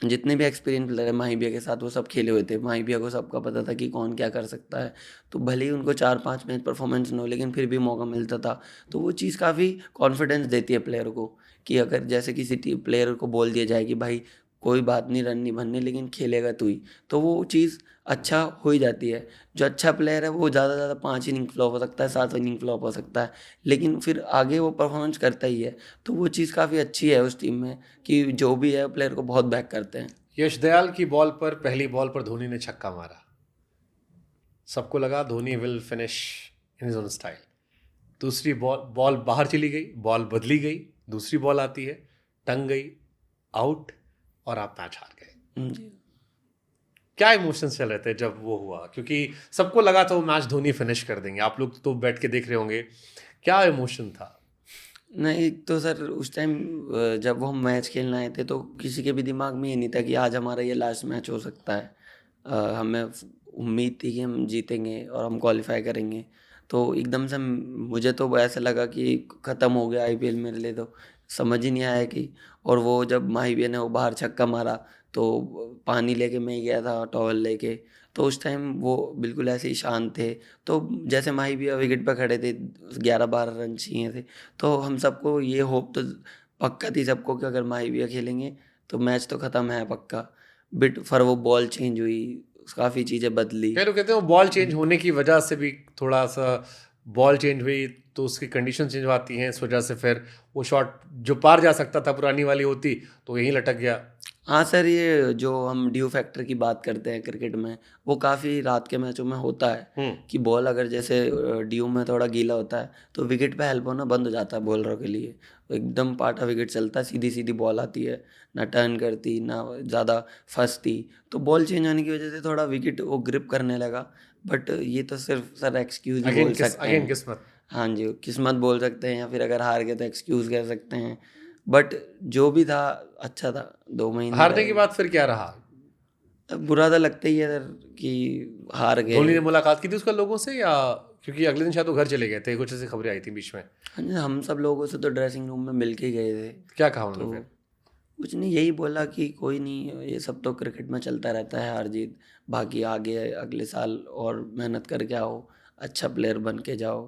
जितने भी एक्सपीरियंस प्लेयर है माही भैया के साथ, वो सब खेले हुए थे। माही भैया को सबका पता था कि कौन क्या कर सकता है। तो भले ही उनको 4-5 मैच परफॉर्मेंस ना हो, लेकिन फिर भी मौका मिलता था। तो वो चीज़ काफ़ी कॉन्फिडेंस देती है प्लेयर को, कि अगर जैसे किसी प्लेयर को बोल दिया जाए कि भाई कोई बात नहीं, रन नहीं बनने, लेकिन खेलेगा तू ही, तो वो चीज़ अच्छा हो ही जाती है। जो अच्छा प्लेयर है वो ज़्यादा से ज़्यादा 5 इनिंग फ्लॉप हो सकता है, 7 इनिंग फ्लॉप हो सकता है, लेकिन फिर आगे वो परफॉर्मेंस करता ही है। तो वो चीज़ काफ़ी अच्छी है उस टीम में, कि जो भी है प्लेयर को बहुत बैक करते हैं। यश दयाल की बॉल पर, पहली बॉल पर धोनी ने छक्का मारा, सबको लगा Dhoni will finish in his own style. दूसरी बॉल बॉल बाहर चली गई, बॉल बदली गई, दूसरी बॉल आती है, टंग गई, आउट, और आप मैच हार गए। जी। क्या इमोशंस चल रहे थे जब वो हुआ? क्योंकि सबको लगा था वो मैच धोनी फिनिश कर देंगे, आप लोग तो बैठ के देख रहे होंगे, क्या इमोशन था? नहीं तो सर, उस टाइम जब वो हम मैच खेलने आए थे तो किसी के भी दिमाग में ये नहीं था कि आज हमारा ये लास्ट मैच हो सकता है। हमें उम्मीद थी कि हम जीतेंगे और हम क्वालिफाई करेंगे। तो एकदम से मुझे तो ऐसा लगा कि ख़त्म हो गया आईपीएल मेरे लिए, तो समझ ही नहीं आया कि। और वो जब माही भैया ने वो बाहर छक्का मारा तो पानी लेके मैं ही गया था टॉवल लेके। तो उस टाइम वो बिल्कुल ऐसे ही शांत थे। तो जैसे माही भैया विकेट पर खड़े थे, 11-12 रन चाहिए थे, तो हम सबको ये होप तो पक्का थी सबको कि अगर माही भैया खेलेंगे तो मैच तो ख़त्म है पक्का। बिट पर वो बॉल चेंज हुई, काफ़ी चीज़ें बदली। कह लो कहते हैं वो बॉल चेंज होने की वजह से भी थोड़ा सा, बॉल चेंज हुई तो उसकी कंडीशन चेंज आती हैं, इस वजह से फिर वो शॉट जो पार जा सकता था पुरानी वाली होती तो यहीं लटक गया। हाँ सर, ये जो हम ड्यू फैक्टर की बात करते हैं क्रिकेट में, वो काफ़ी रात के मैचों में होता है कि बॉल अगर जैसे ड्यू में थोड़ा गीला होता है तो विकेट पे हेल्प होना बंद हो जाता है बॉलरों के लिए। एकदम पाटा विकेट चलता है, सीधी सीधी बॉल आती है, ना टर्न करती ना ज़्यादा फंसती। तो बॉल चेंज होने की वजह से थोड़ा विकेट वो ग्रिप करने लगा। बट ये तो सिर्फ सर एक्सक्यूज़ ही बोल सकते अगेन हैं। किस्मत। हाँ जी, किस्मत बोल सकते हैं, या फिर अगर हार गए तो एक्सक्यूज़ कह सकते हैं। बट जो भी था अच्छा था, 2 महीने हारने रहे। के बाद फिर क्या रहा? अब बुरा तो लगता ही है सर कि हार धोनी ने गए। मुलाकात की थी उसका लोगों से, या क्योंकि अगले दिन शायद वो घर चले गए थे, कुछ ऐसी खबरें आई थी बीच में। हाँ जी, हम सब लोगों से तो ड्रेसिंग रूम में मिल के ही गए थे। क्या कहा उन्होंने तो फिर? कुछ नहीं, यही बोला कि कोई नहीं, ये सब तो क्रिकेट में चलता रहता है, हार जीत। बाकी आगे अगले साल और मेहनत करके आओ, अच्छा प्लेयर बन के जाओ,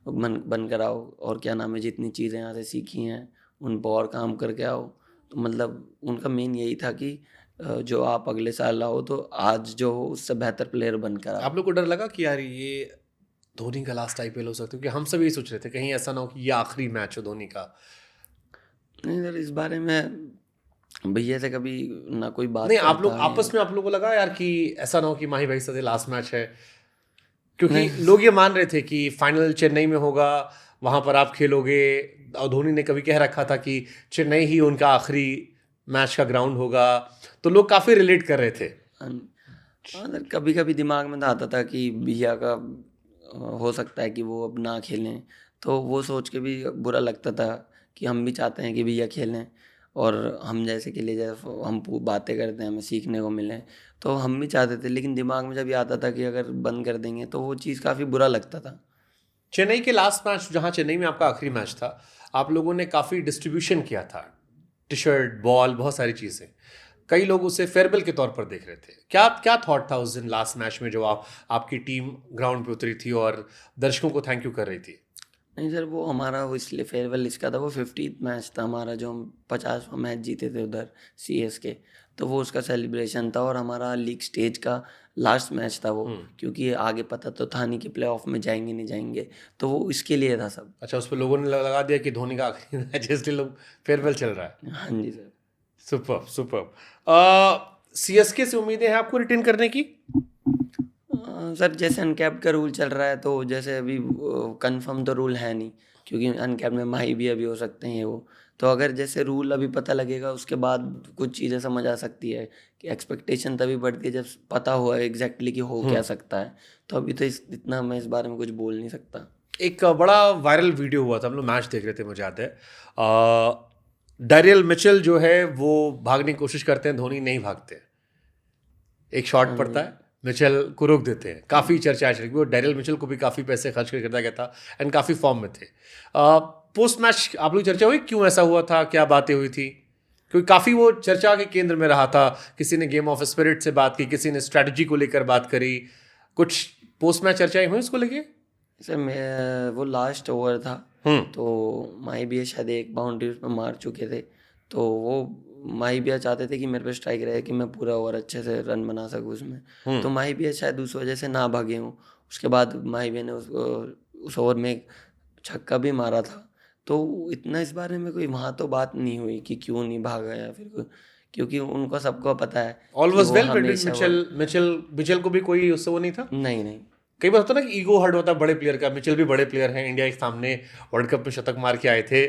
बन कर आओ, और क्या नाम है, जितनी चीज़ें यहाँ से सीखी हैं उन पर और काम करके आओ। तो मतलब उनका मेन यही था कि जो आप अगले साल आओ तो आज जो हो उससे बेहतर प्लेयर बन कर आओ। आप लोग को डर लगा कि यार ये धोनी का लास्ट आईपीएल हो सकता है? क्योंकि हम सब यही सोच रहे थे कहीं ऐसा ना हो कि ये आखिरी मैच हो धोनी का। नहीं सर, इस बारे में भैया से कभी ना कोई बात नहीं, आप लोग करता है। आपस में आप लोगों को लगा यार कि ऐसा ना हो कि माही भाई साथ लास्ट मैच है? क्योंकि नहीं लोग ये मान रहे थे कि फाइनल चेन्नई में होगा, वहां पर आप खेलोगे, और धोनी ने कभी कह रखा था कि चेन्नई ही उनका आखिरी मैच का ग्राउंड होगा, तो लोग काफी रिलेट कर रहे थे। हाँ हाँ सर, कभी कभी दिमाग में तो आता था कि भैया का हो सकता है कि वो अब ना खेलें। तो वो सोच के भी बुरा लगता था कि हम भी चाहते हैं कि भैया खेलें, और हम जैसे के लिए जैसे हम बातें करते हैं हमें सीखने को मिले, तो हम भी चाहते थे। लेकिन दिमाग में जब ये आता था कि अगर बंद कर देंगे तो वो चीज़ काफ़ी बुरा लगता था। चेन्नई के लास्ट मैच, जहां चेन्नई में आपका आखिरी मैच था, आप लोगों ने काफी डिस्ट्रीब्यूशन किया था, टी शर्ट, बॉल, बहुत सारी चीजें। कई लोग उसे फेयरवेल के तौर पर देख रहे थे। क्या क्या थॉट था उस दिन लास्ट मैच में, जो आपकी टीम ग्राउंड पे उतरी थी और दर्शकों को थैंक यू कर रही थी? नहीं सर, वो हमारा वो इसलिए फेयरवेल इसका था, वो 50th मैच था हमारा, जो हम 50वां मैच जीते थे उधर CSK। तो वो उसका सेलिब्रेशन था, और हमारा लीग स्टेज का लास्ट मैच था वो। क्योंकि आगे पता तो था नहीं कि प्लेऑफ में जाएंगे नहीं जाएंगे, तो वो इसके लिए था सब। अच्छा, उस पर लोगों ने लगा दिया कि धोनी का आखिरी मैच है, इसलिए लोग फेयरवेल चल रहा है। हाँ जी सर। Super super. CSK से उम्मीदें हैं आपको रिटेन करने की? सर जैसे अनकैप्ड का रूल चल रहा है, तो जैसे अभी कंफर्म तो रूल है नहीं, क्योंकि अनकैप्ड में माही भी अभी हो सकते हैं वो। तो अगर जैसे रूल अभी पता लगेगा उसके बाद कुछ चीज़ें समझ आ सकती है कि एक्सपेक्टेशन तभी बढ़ती है जब पता हुआ एग्जैक्टली कि हो क्या सकता है। तो अभी तो इतना मैं इस बारे में कुछ बोल नहीं सकता। एक बड़ा वायरल वीडियो हुआ था, हम लोग मैच देख रहे थे, मुझे याद है। डैरियल मिचेल जो है वो भागने की कोशिश करते हैं, धोनी नहीं भागते। एक शॉट पड़ता है, मिचेल को रोक देते हैं। काफ़ी चर्चा चली, वो डैरियल मिचेल को भी काफ़ी पैसे खर्च करके खरीदा गया था, एंड काफ़ी फॉर्म में थे। पोस्ट मैच आप लोग चर्चा हुई क्यों ऐसा हुआ था, क्या बातें हुई थी? क्योंकि काफ़ी वो चर्चा के केंद्र में रहा था। किसी ने गेम ऑफ स्पिरिट से बात की, किसी ने स्ट्रैटेजी को लेकर बात करी। कुछ पोस्ट मैच चर्चाएं हुई इसको लेके? सर मैं वो लास्ट ओवर था, तो माही भैया शायद एक बाउंड्री पर मार चुके थे। तो वो माही भैया चाहते थे कि मेरे पे स्ट्राइक रहे कि मैं पूरा ओवर अच्छे से रन बना सकूँ उसमें। तो माही भैया शायद उस वजह से ना भागे हूँ। उसके बाद माही भैया ने उस ओवर में एक छक्का भी मारा था। तो इतना इस बारे में कोई वहाँ तो बात नहीं हुई कि क्यों नहीं भागा या फिर क्योंकि उनको सबको पता है ऑल कि वाज वो वेल, हमेशा वो। मिचेल मिचेल मिचेल को भी कोई उससे वो नहीं था? नहीं नहीं कई बार होता है ना कि ईगो हर्ट होता है बड़े प्लेयर का। मिचेल भी बड़े प्लेयर हैं, इंडिया के सामने वर्ल्ड कप में शतक मार के आए थे।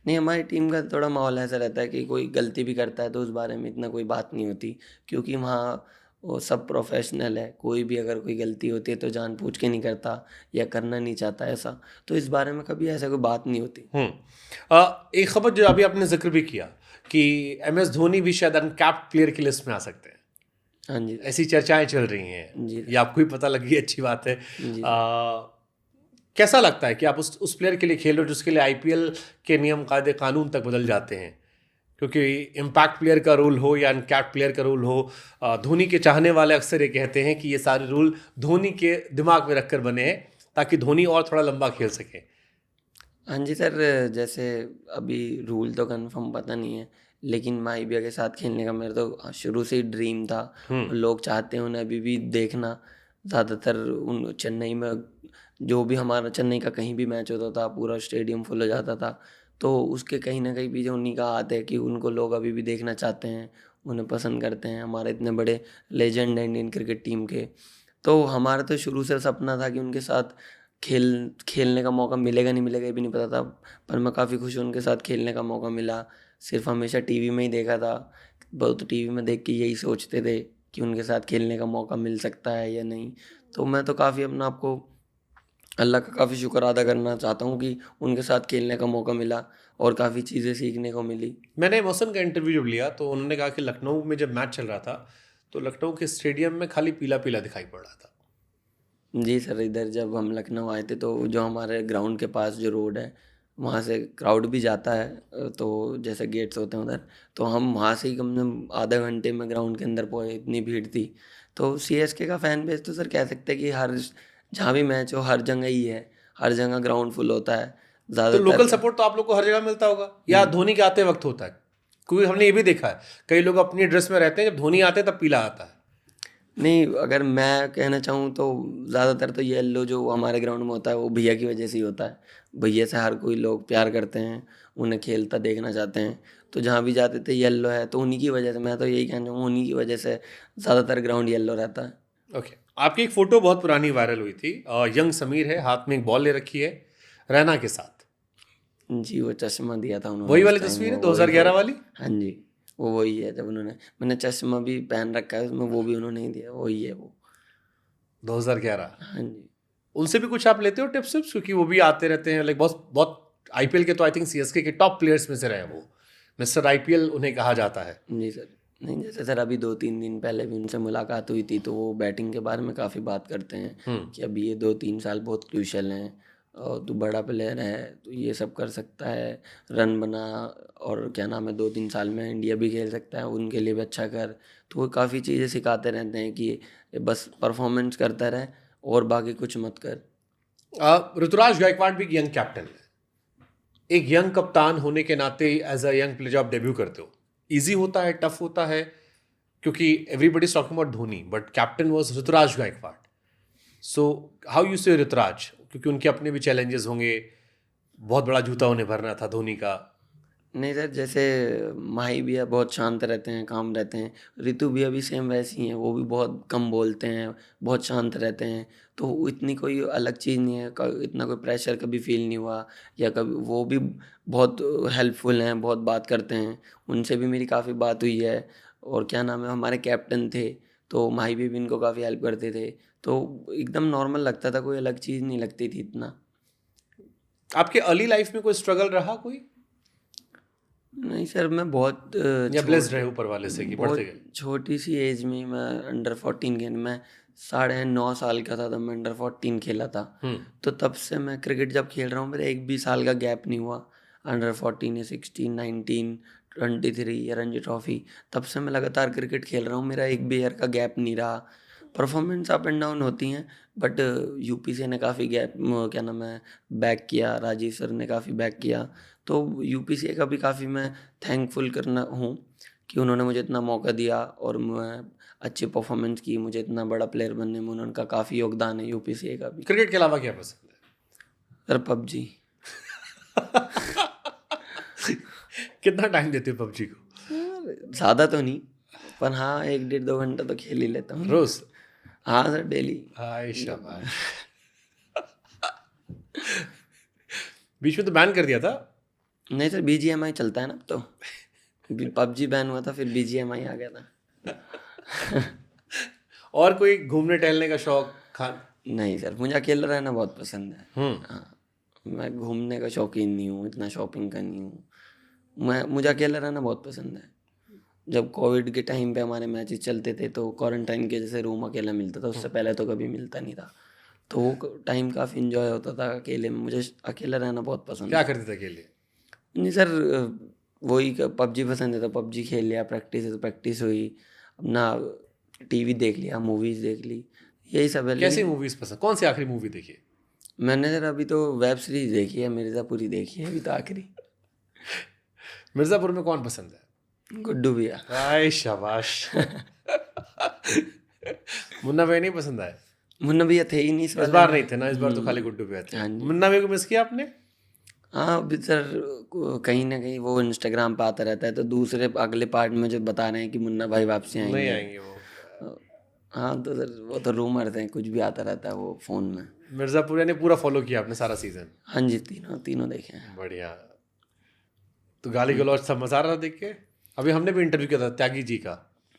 नहीं, हमारी टीम का थोड़ा माहौल ऐसा रहता है कि कोई गलती भी करता है तो उस बारे में इतना कोई बात नहीं होती, क्योंकि वहाँ वो सब प्रोफेशनल है। कोई भी अगर कोई गलती होती है तो जानबूझ के नहीं करता या करना नहीं चाहता ऐसा। तो इस बारे में कभी ऐसा कोई बात नहीं होती। एक खबर जो अभी आपने जिक्र भी किया कि MS धोनी भी शायद अनकैप्ड प्लेयर की लिस्ट में आ सकते हैं, हाँ जी ऐसी चर्चाएं चल रही हैं। जी ये आपको ही पता लगी, अच्छी बात है। जी। कैसा लगता है कि आप उस प्लेयर के लिए खेल रहे हो जिसके लिए IPL के नियम कायदे कानून तक बदल जाते हैं? क्योंकि इम्पैक्ट प्लेयर का रूल हो या अनकैप्ड प्लेयर का रूल हो, धोनी के चाहने वाले अक्सर ये कहते हैं कि ये सारे रूल धोनी के दिमाग में रखकर बने हैं ताकि धोनी और थोड़ा लंबा खेल सके। हाँ जी सर, जैसे अभी रूल तो कंफर्म पता नहीं है, लेकिन माही भैया के साथ खेलने का मेरा तो शुरू से ही ड्रीम था। और लोग चाहते हैं उन्हें अभी भी देखना। ज़्यादातर उन चेन्नई में जो भी हमारा चेन्नई का कहीं भी मैच होता था पूरा स्टेडियम फुल हो जाता था। तो उसके कहीं न कहीं पीछे उन्हीं का हाथ है कि उनको लोग अभी भी देखना चाहते हैं, उन्हें पसंद करते हैं। हमारे इतने बड़े लेजेंड हैं इंडियन क्रिकेट टीम के। तो हमारा तो शुरू से सपना था कि उनके साथ खेलने का मौका मिलेगा नहीं मिलेगा ये भी नहीं पता था। पर मैं काफ़ी खुश हूँ उनके साथ खेलने का मौका मिला। सिर्फ़ हमेशा टीवी में ही देखा था। बहुत टीवी में देख के यही सोचते थे कि उनके साथ खेलने का मौका मिल सकता है या नहीं। तो मैं तो काफ़ी अपना आपको अल्लाह का काफ़ी शुक्र अदा करना चाहता हूँ कि उनके साथ खेलने का मौका मिला और काफ़ी चीज़ें सीखने को मिली। मैंने मौसम का इंटरव्यू जब लिया तो उन्होंने कहा कि लखनऊ में जब मैच चल रहा था तो लखनऊ के स्टेडियम में खाली पीला पीला दिखाई पड़ रहा था। जी सर, इधर जब हम लखनऊ आए थे तो जो हमारे ग्राउंड के पास जो रोड है, वहाँ से क्राउड भी जाता है। तो जैसे गेट्स होते हैं उधर, तो हम वहाँ से ही कम से कम आधे घंटे में ग्राउंड के अंदर पहुँचे, इतनी भीड़ थी। तो सीएसके का फैन बेस तो सर कह सकते हैं कि हर जहाँ भी मैच हो हर जगह ही है, हर जगह ग्राउंड फुल होता है। तो लोकल ज़्यादातर सपोर्ट तो आप लोग को हर जगह मिलता होगा या धोनी के आते वक्त होता है? क्योंकि हमने ये भी देखा है कई लोग अपनी ड्रेस में रहते हैं, जब धोनी आते हैं तब पीला आता है। नहीं, अगर मैं कहना चाहूँ तो ज़्यादातर तो येलो जो हमारे ग्राउंड में होता है वो भैया की वजह से ही होता है। भैया से हर कोई लोग प्यार करते हैं, उन्हें खेलता देखना चाहते हैं। तो जहाँ भी जाते थे येलो है तो उन्हीं की वजह से, मैं तो यही कहना चाहूँगा उन्हीं की वजह से ज़्यादातर ग्राउंड येलो रहता है। ओके, आपकी एक फोटो बहुत पुरानी वायरल हुई थी। यंग समीर है, हाथ में एक बॉल ले रखी है, रैना के साथ। जी, वो चश्मा दिया था उन्होंने वही उस वाली टाइम, तस्वीर है वो वही 2011 वाली? हाँ जी, वो वही है जब उन्होंने, मैंने चश्मा भी पहन रखा है उसमें, वो भी उन्होंने ही दिया, वही है वो। 2011। हाँ जी। उनसे भी कुछ आप लेते हो टिप्स विप्स, क्योंकि वो भी आते रहते हैं, लाइक बहुत बहुत आईपीएल के तो आई थिंक सीएसके के टॉप प्लेयर्स में से रहे हैं वो। मिस्टर आईपीएल उन्हें कहा जाता है। जी सर। नहीं, जैसे सर अभी 2-3 दिन पहले भी उनसे मुलाकात हुई थी तो वो बैटिंग के बारे में काफ़ी बात करते हैं कि अभी ये 2-3 साल बहुत क्रूशियल हैं और तू बड़ा प्लेयर है, तो ये सब कर सकता है, रन बना और क्या नाम है 2-3 साल में इंडिया भी खेल सकता है, उनके लिए भी अच्छा कर। तो वो काफ़ी चीज़ें सिखाते रहते हैं कि बस परफॉर्मेंस करता रहे और बाकी कुछ मत कर। ऋतुराज गायकवाड़ भी एक यंग कैप्टन है। एक यंग कप्तान होने के नाते एज अ यंग प्लेयर जब आप डेब्यू करते हो, इजी होता है, टफ होता है? क्योंकि everybody is talking about Dhoni but captain was Rituraj Gaekwad. So how you से ऋतुराज, क्योंकि उनके अपने भी चैलेंजेस होंगे, बहुत बड़ा जूता उन्हें भरना था धोनी का। नहीं सर, जैसे माही भैया बहुत शांत रहते हैं, काम रहते हैं। ऋतु भैया भी सेम वैसी हैं, वो भी बहुत कम बोलते हैं, बहुत शांत रहते हैं। तो वो इतनी कोई अलग चीज़ नहीं है, इतना कोई प्रेशर कभी फील नहीं हुआ या कभी, वो भी बहुत हेल्पफुल हैं, बहुत बात करते हैं। उनसे भी मेरी काफ़ी बात हुई है। और क्या नाम है, हमारे कैप्टन थे, तो माही भैया भी इनको काफ़ी हेल्प करते थे। तो एकदम नॉर्मल लगता था, कोई अलग चीज़ नहीं लगती थी इतना। आपके अर्ली लाइफ में कोई स्ट्रगल रहा कोई, नहीं सर, मैं बहुत या ब्लेस्ड रहे ऊपर वाले से कि बढ़ते बहुत गए? छोटी सी एज में मैं अंडर 14 खेल, मैं 9.5 साल का था तब मैं अंडर 14 खेला था। तो तब से मैं क्रिकेट जब खेल रहा हूँ मेरा एक भी साल का गैप नहीं हुआ। अंडर 14 या 16, 19, 23 या रणजी ट्रॉफी, तब से मैं लगातार क्रिकेट खेल रहा हूँ, मेरा एक भी ईयर का गैप नहीं रहा। परफॉर्मेंस अप एंड डाउन होती हैं, बट यूपीसी ने काफ़ी गैप, क्या नाम है, बैक किया, राजीव सर ने काफ़ी बैक किया। तो यूपीसी का भी काफ़ी मैं थैंकफुल करना हूँ कि उन्होंने मुझे इतना मौका दिया और मैं अच्छी परफॉर्मेंस की, मुझे इतना बड़ा प्लेयर बनने में उनका काफ़ी योगदान है यूपीसी का भी। क्रिकेट के अलावा क्या पसंद सर पबजी। है? कितना टाइम देते हो पबजी को? ज़्यादा तो नहीं, पर हाँ 1-1.5-2 घंटा तो खेल ही लेता हूँ। रोज? हाँ सर, डेली। हाय शाबाश। बीच में तो बैन कर दिया था। नहीं सर, बीजीएमआई चलता है ना अब तो। पबजी बैन हुआ था, फिर बीजीएमआई आ गया था। और कोई घूमने टहलने का शौक, खान? नहीं सर, मुझे अकेला रहना बहुत पसंद है। हम्म। हाँ, मैं घूमने का शौकीन नहीं हूँ, इतना शॉपिंग का नहीं हूँ। मुझे अकेला रहना बहुत पसंद है। जब कोविड के टाइम पे हमारे मैचेस चलते थे तो क्वारंटाइन के जैसे रूम अकेला मिलता था, उससे पहले तो कभी मिलता नहीं था। तो वो टाइम काफ़ी इन्जॉय होता था अकेले में, मुझे अकेला रहना बहुत पसंद क्या है। करते थे अकेले? नहीं सर, वही पबजी पसंद है तो पबजी खेल लिया, प्रैक्टिस है तो प्रैक्टिस हुई, अपना टीवी देख लिया, मूवीज़ देख ली, यही सब है। कैसी लेकिन मूवीज पसंद, कौन सी आखिरी मूवी देखी है? मैंने सर अभी तो वेब सीरीज देखी है, मिर्ज़ापुरी देखी है अभी तो आखिरी। मिर्जापुर में कौन पसंद है? गुड्डू भैया। हाय शाबाश। मुन्ना भाई नहीं पसंद आए? मुन्ना भैया थे ही नहीं इस इस वाले बार में। नहीं थे ना, इस बार तो खाली गुड्डू भैया थे। हाँ जी। मुन्ना भैया को मिस किया आपने? हाँ अभी सर कहीं ना कहीं वो इंस्टाग्राम पे आता रहता है, तो दूसरे अगले पार्ट में जो बता रहे हैं कि मुन्ना भाई वापसी नहीं आएंगे। आएंगे वो। हाँ तो सर वो तो रूमर थे, कुछ भी आता रहता है वो फ़ोन में। मिर्ज़ापुर ने पूरा फॉलो किया आपने सारा सीजन? हाँ जी, तीनों तीनों देखे हैं। बढ़िया। तो गाली गलौज सब मजा आ रहा देख के? अभी हमने भी इंटरव्यू किया था त्यागी जी का,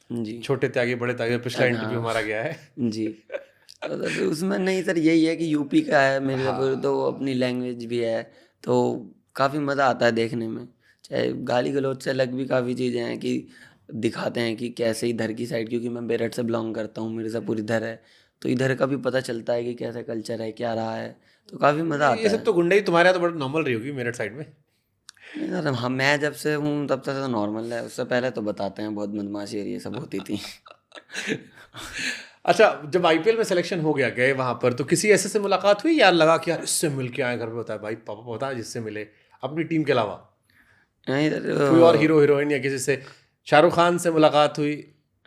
जी। छोटे त्यागी बड़े त्यागी, पिछला इंटरव्यू हाँ हमारा गया है। जी। तो सर उसमें नहीं सर, यही है कि यूपी का है मिर्ज़ापुर, तो हाँ अपनी लैंग्वेज भी है, तो काफ़ी मज़ा आता है देखने में। चाहे गाली गलौज से अलग भी काफ़ी चीज़ें हैं कि दिखाते हैं कि कैसे इधर की साइड, क्योंकि मैं मेरठ से बिलोंग करता हूँ, मिर्ज़ापुर इधर है, तो इधर का भी पता चलता है कि कैसा कल्चर है, क्या रहा है, तो काफ़ी मज़ा ये आता सब है। तो गुंडे ही तुम्हारे यहाँ तो बड़ा नॉर्मल रही होगी मेरठ साइड में। नहीं सर, हाँ मैं जब से हूँ तब तक तो नॉर्मल है, उससे पहले तो बताते हैं बहुत बदमाशी और ये सब होती थी। अच्छा, जब आईपीएल में सिलेक्शन हो गया, गए वहां पर, तो किसी ऐसे से मुलाकात हुई यार, लगा कि यार इससे मिल के आए घर पे, होता है भाई पापा होता है जिससे मिले अपनी टीम के अलावा? नहीं सर कोई और हीरो हीरोइन या किसी से, शाहरुख खान से मुलाकात हुई?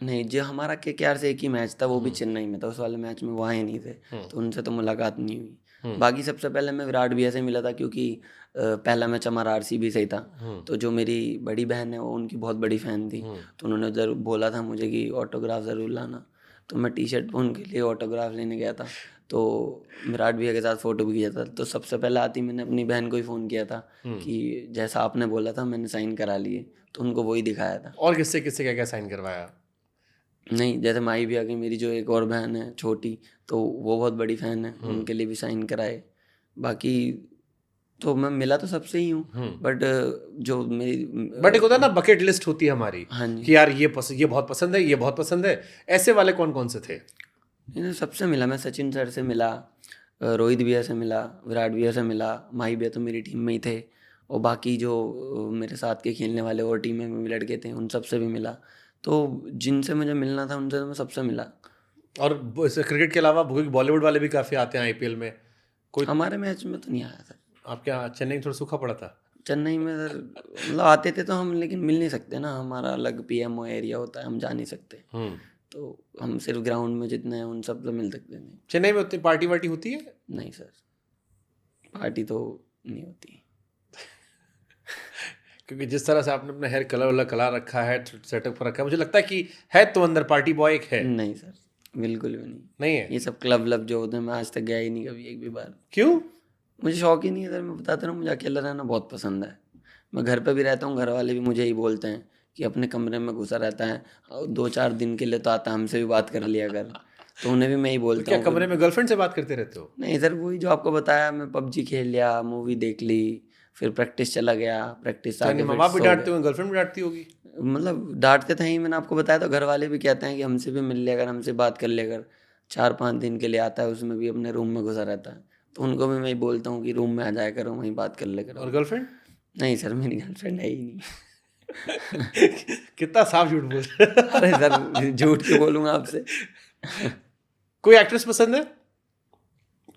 नहीं, जो हमारा केकेआर से एक ही मैच था, वो भी चेन्नई में था, उस वाले मैच में वहाँ ही नहीं थे, तो उनसे तो मुलाकात नहीं हुई। बाकी सबसे पहले मैं विराट भैया से मिला था, क्योंकि पहला मैच हमारा आरसीबी से ही था, तो जो मेरी बड़ी बहन है वो उनकी बहुत बड़ी फ़ैन थी, तो उन्होंने ज़रूर बोला था मुझे कि ऑटोग्राफ ज़रूर लाना, तो मैं टी शर्ट उनके लिए ऑटोग्राफ लेने गया था, तो विराट भैया के साथ फ़ोटो भी किया था। तो सबसे पहले आती मैंने अपनी बहन को ही फ़ोन किया था कि जैसा आपने बोला था मैंने साइन करा लिए, तो उनको वही दिखाया था। और किससे किससे क्या क्या साइन करवाया? नहीं, जैसे माही भी आ गई, मेरी जो एक और बहन है छोटी, तो वो बहुत बड़ी फ़ैन है, उनके लिए भी साइन कराए। बाकी तो मैं मिला तो सबसे ही हूँ, बट जो मेरी बट एक होता है ना, बकेट लिस्ट होती है हमारी हाँ जी, कि यार ये बहुत पसंद है, ये बहुत पसंद है, ऐसे वाले कौन कौन से थे? इन्हें सबसे मिला मैं, सचिन सर से मिला, रोहित भैया से मिला, विराट भैया से मिला, माही भैया तो मेरी टीम में ही थे, और बाकी जो मेरे साथ के खेलने वाले और टीम में भी लड़के थे उन सबसे भी मिला, तो जिनसे मुझे मिलना था उनसे तो मैं सबसे मिला। और क्रिकेट के अलावा बॉलीवुड वाले भी काफी आते हैं आईपीएल में, कोई? हमारे मैच में तो नहीं आया सर। आपके यहाँ चेन्नई थोड़ा सूखा पड़ा था? चेन्नई में सर मतलब आते थे तो हम, लेकिन मिल नहीं सकते ना, हमारा अलग पीएमओ एरिया होता है, हम जा नहीं सकते, तो हम सिर्फ ग्राउंड में जितने हैं उन सब से मिल सकते नहीं। चेन्नई में उतनी पार्टी वार्टी होती है? नहीं सर, पार्टी तो नहीं होती। क्योंकि जिस तरह से आपने अपना हेयर कलर वाला कला रखा है, सेटअप रखा है, मुझे लगता है कि है तो अंदर पार्टी बॉय एक है। नहीं सर, बिल्कुल भी नहीं। नहीं है? ये सब क्लब लब जो होते हैं, मैं आज तक गया ही नहीं कभी एक भी बार। क्यों? मुझे शौक ही नहीं है सर, मैं बताता हूँ, मुझे अकेला रहना बहुत पसंद है। मैं घर पे भी रहता हूँ, घर वाले भी मुझे ही बोलते हैं कि अपने कमरे में घुसा रहता है, और 2-4 दिन के लिए तो आता है, हमसे भी बात कर लिया कर, तो उन्हें भी मैं ही तो बोलता क्या हूँ कमरे में गर्लफ्रेंड से बात करते रहते हो? नहीं सर, वही जो आपको बताया, मैं पबजी खेल लिया, मूवी देख ली, फिर प्रैक्टिस चला गया, प्रैक्टिस से तो आके माँ फिर बाप भी सो डांटते गया। होंगे, गर्लफ्रेंड भी डांटती होगी? मतलब डांटते थे ही, मैंने आपको बताया, तो घर वाले भी कहते हैं कि हमसे भी मिल लिया कर, हमसे बात कर लिया कर। 4-5 दिन के लिए आता है, उसमें भी अपने रूम में घुसा रहता है, तो उनको भी मैं ही बोलता हूँ कि रूम में आ जाया करो, वहीं बात कर ले करो। और गर्लफ्रेंड? नहीं सर, मेरी गर्लफ्रेंड है ही नहीं। कितना साफ झूठ बोल रहे हो। अरे सर, झूठ क्यों बोलूँगा आपसे। कोई एक्ट्रेस पसंद है?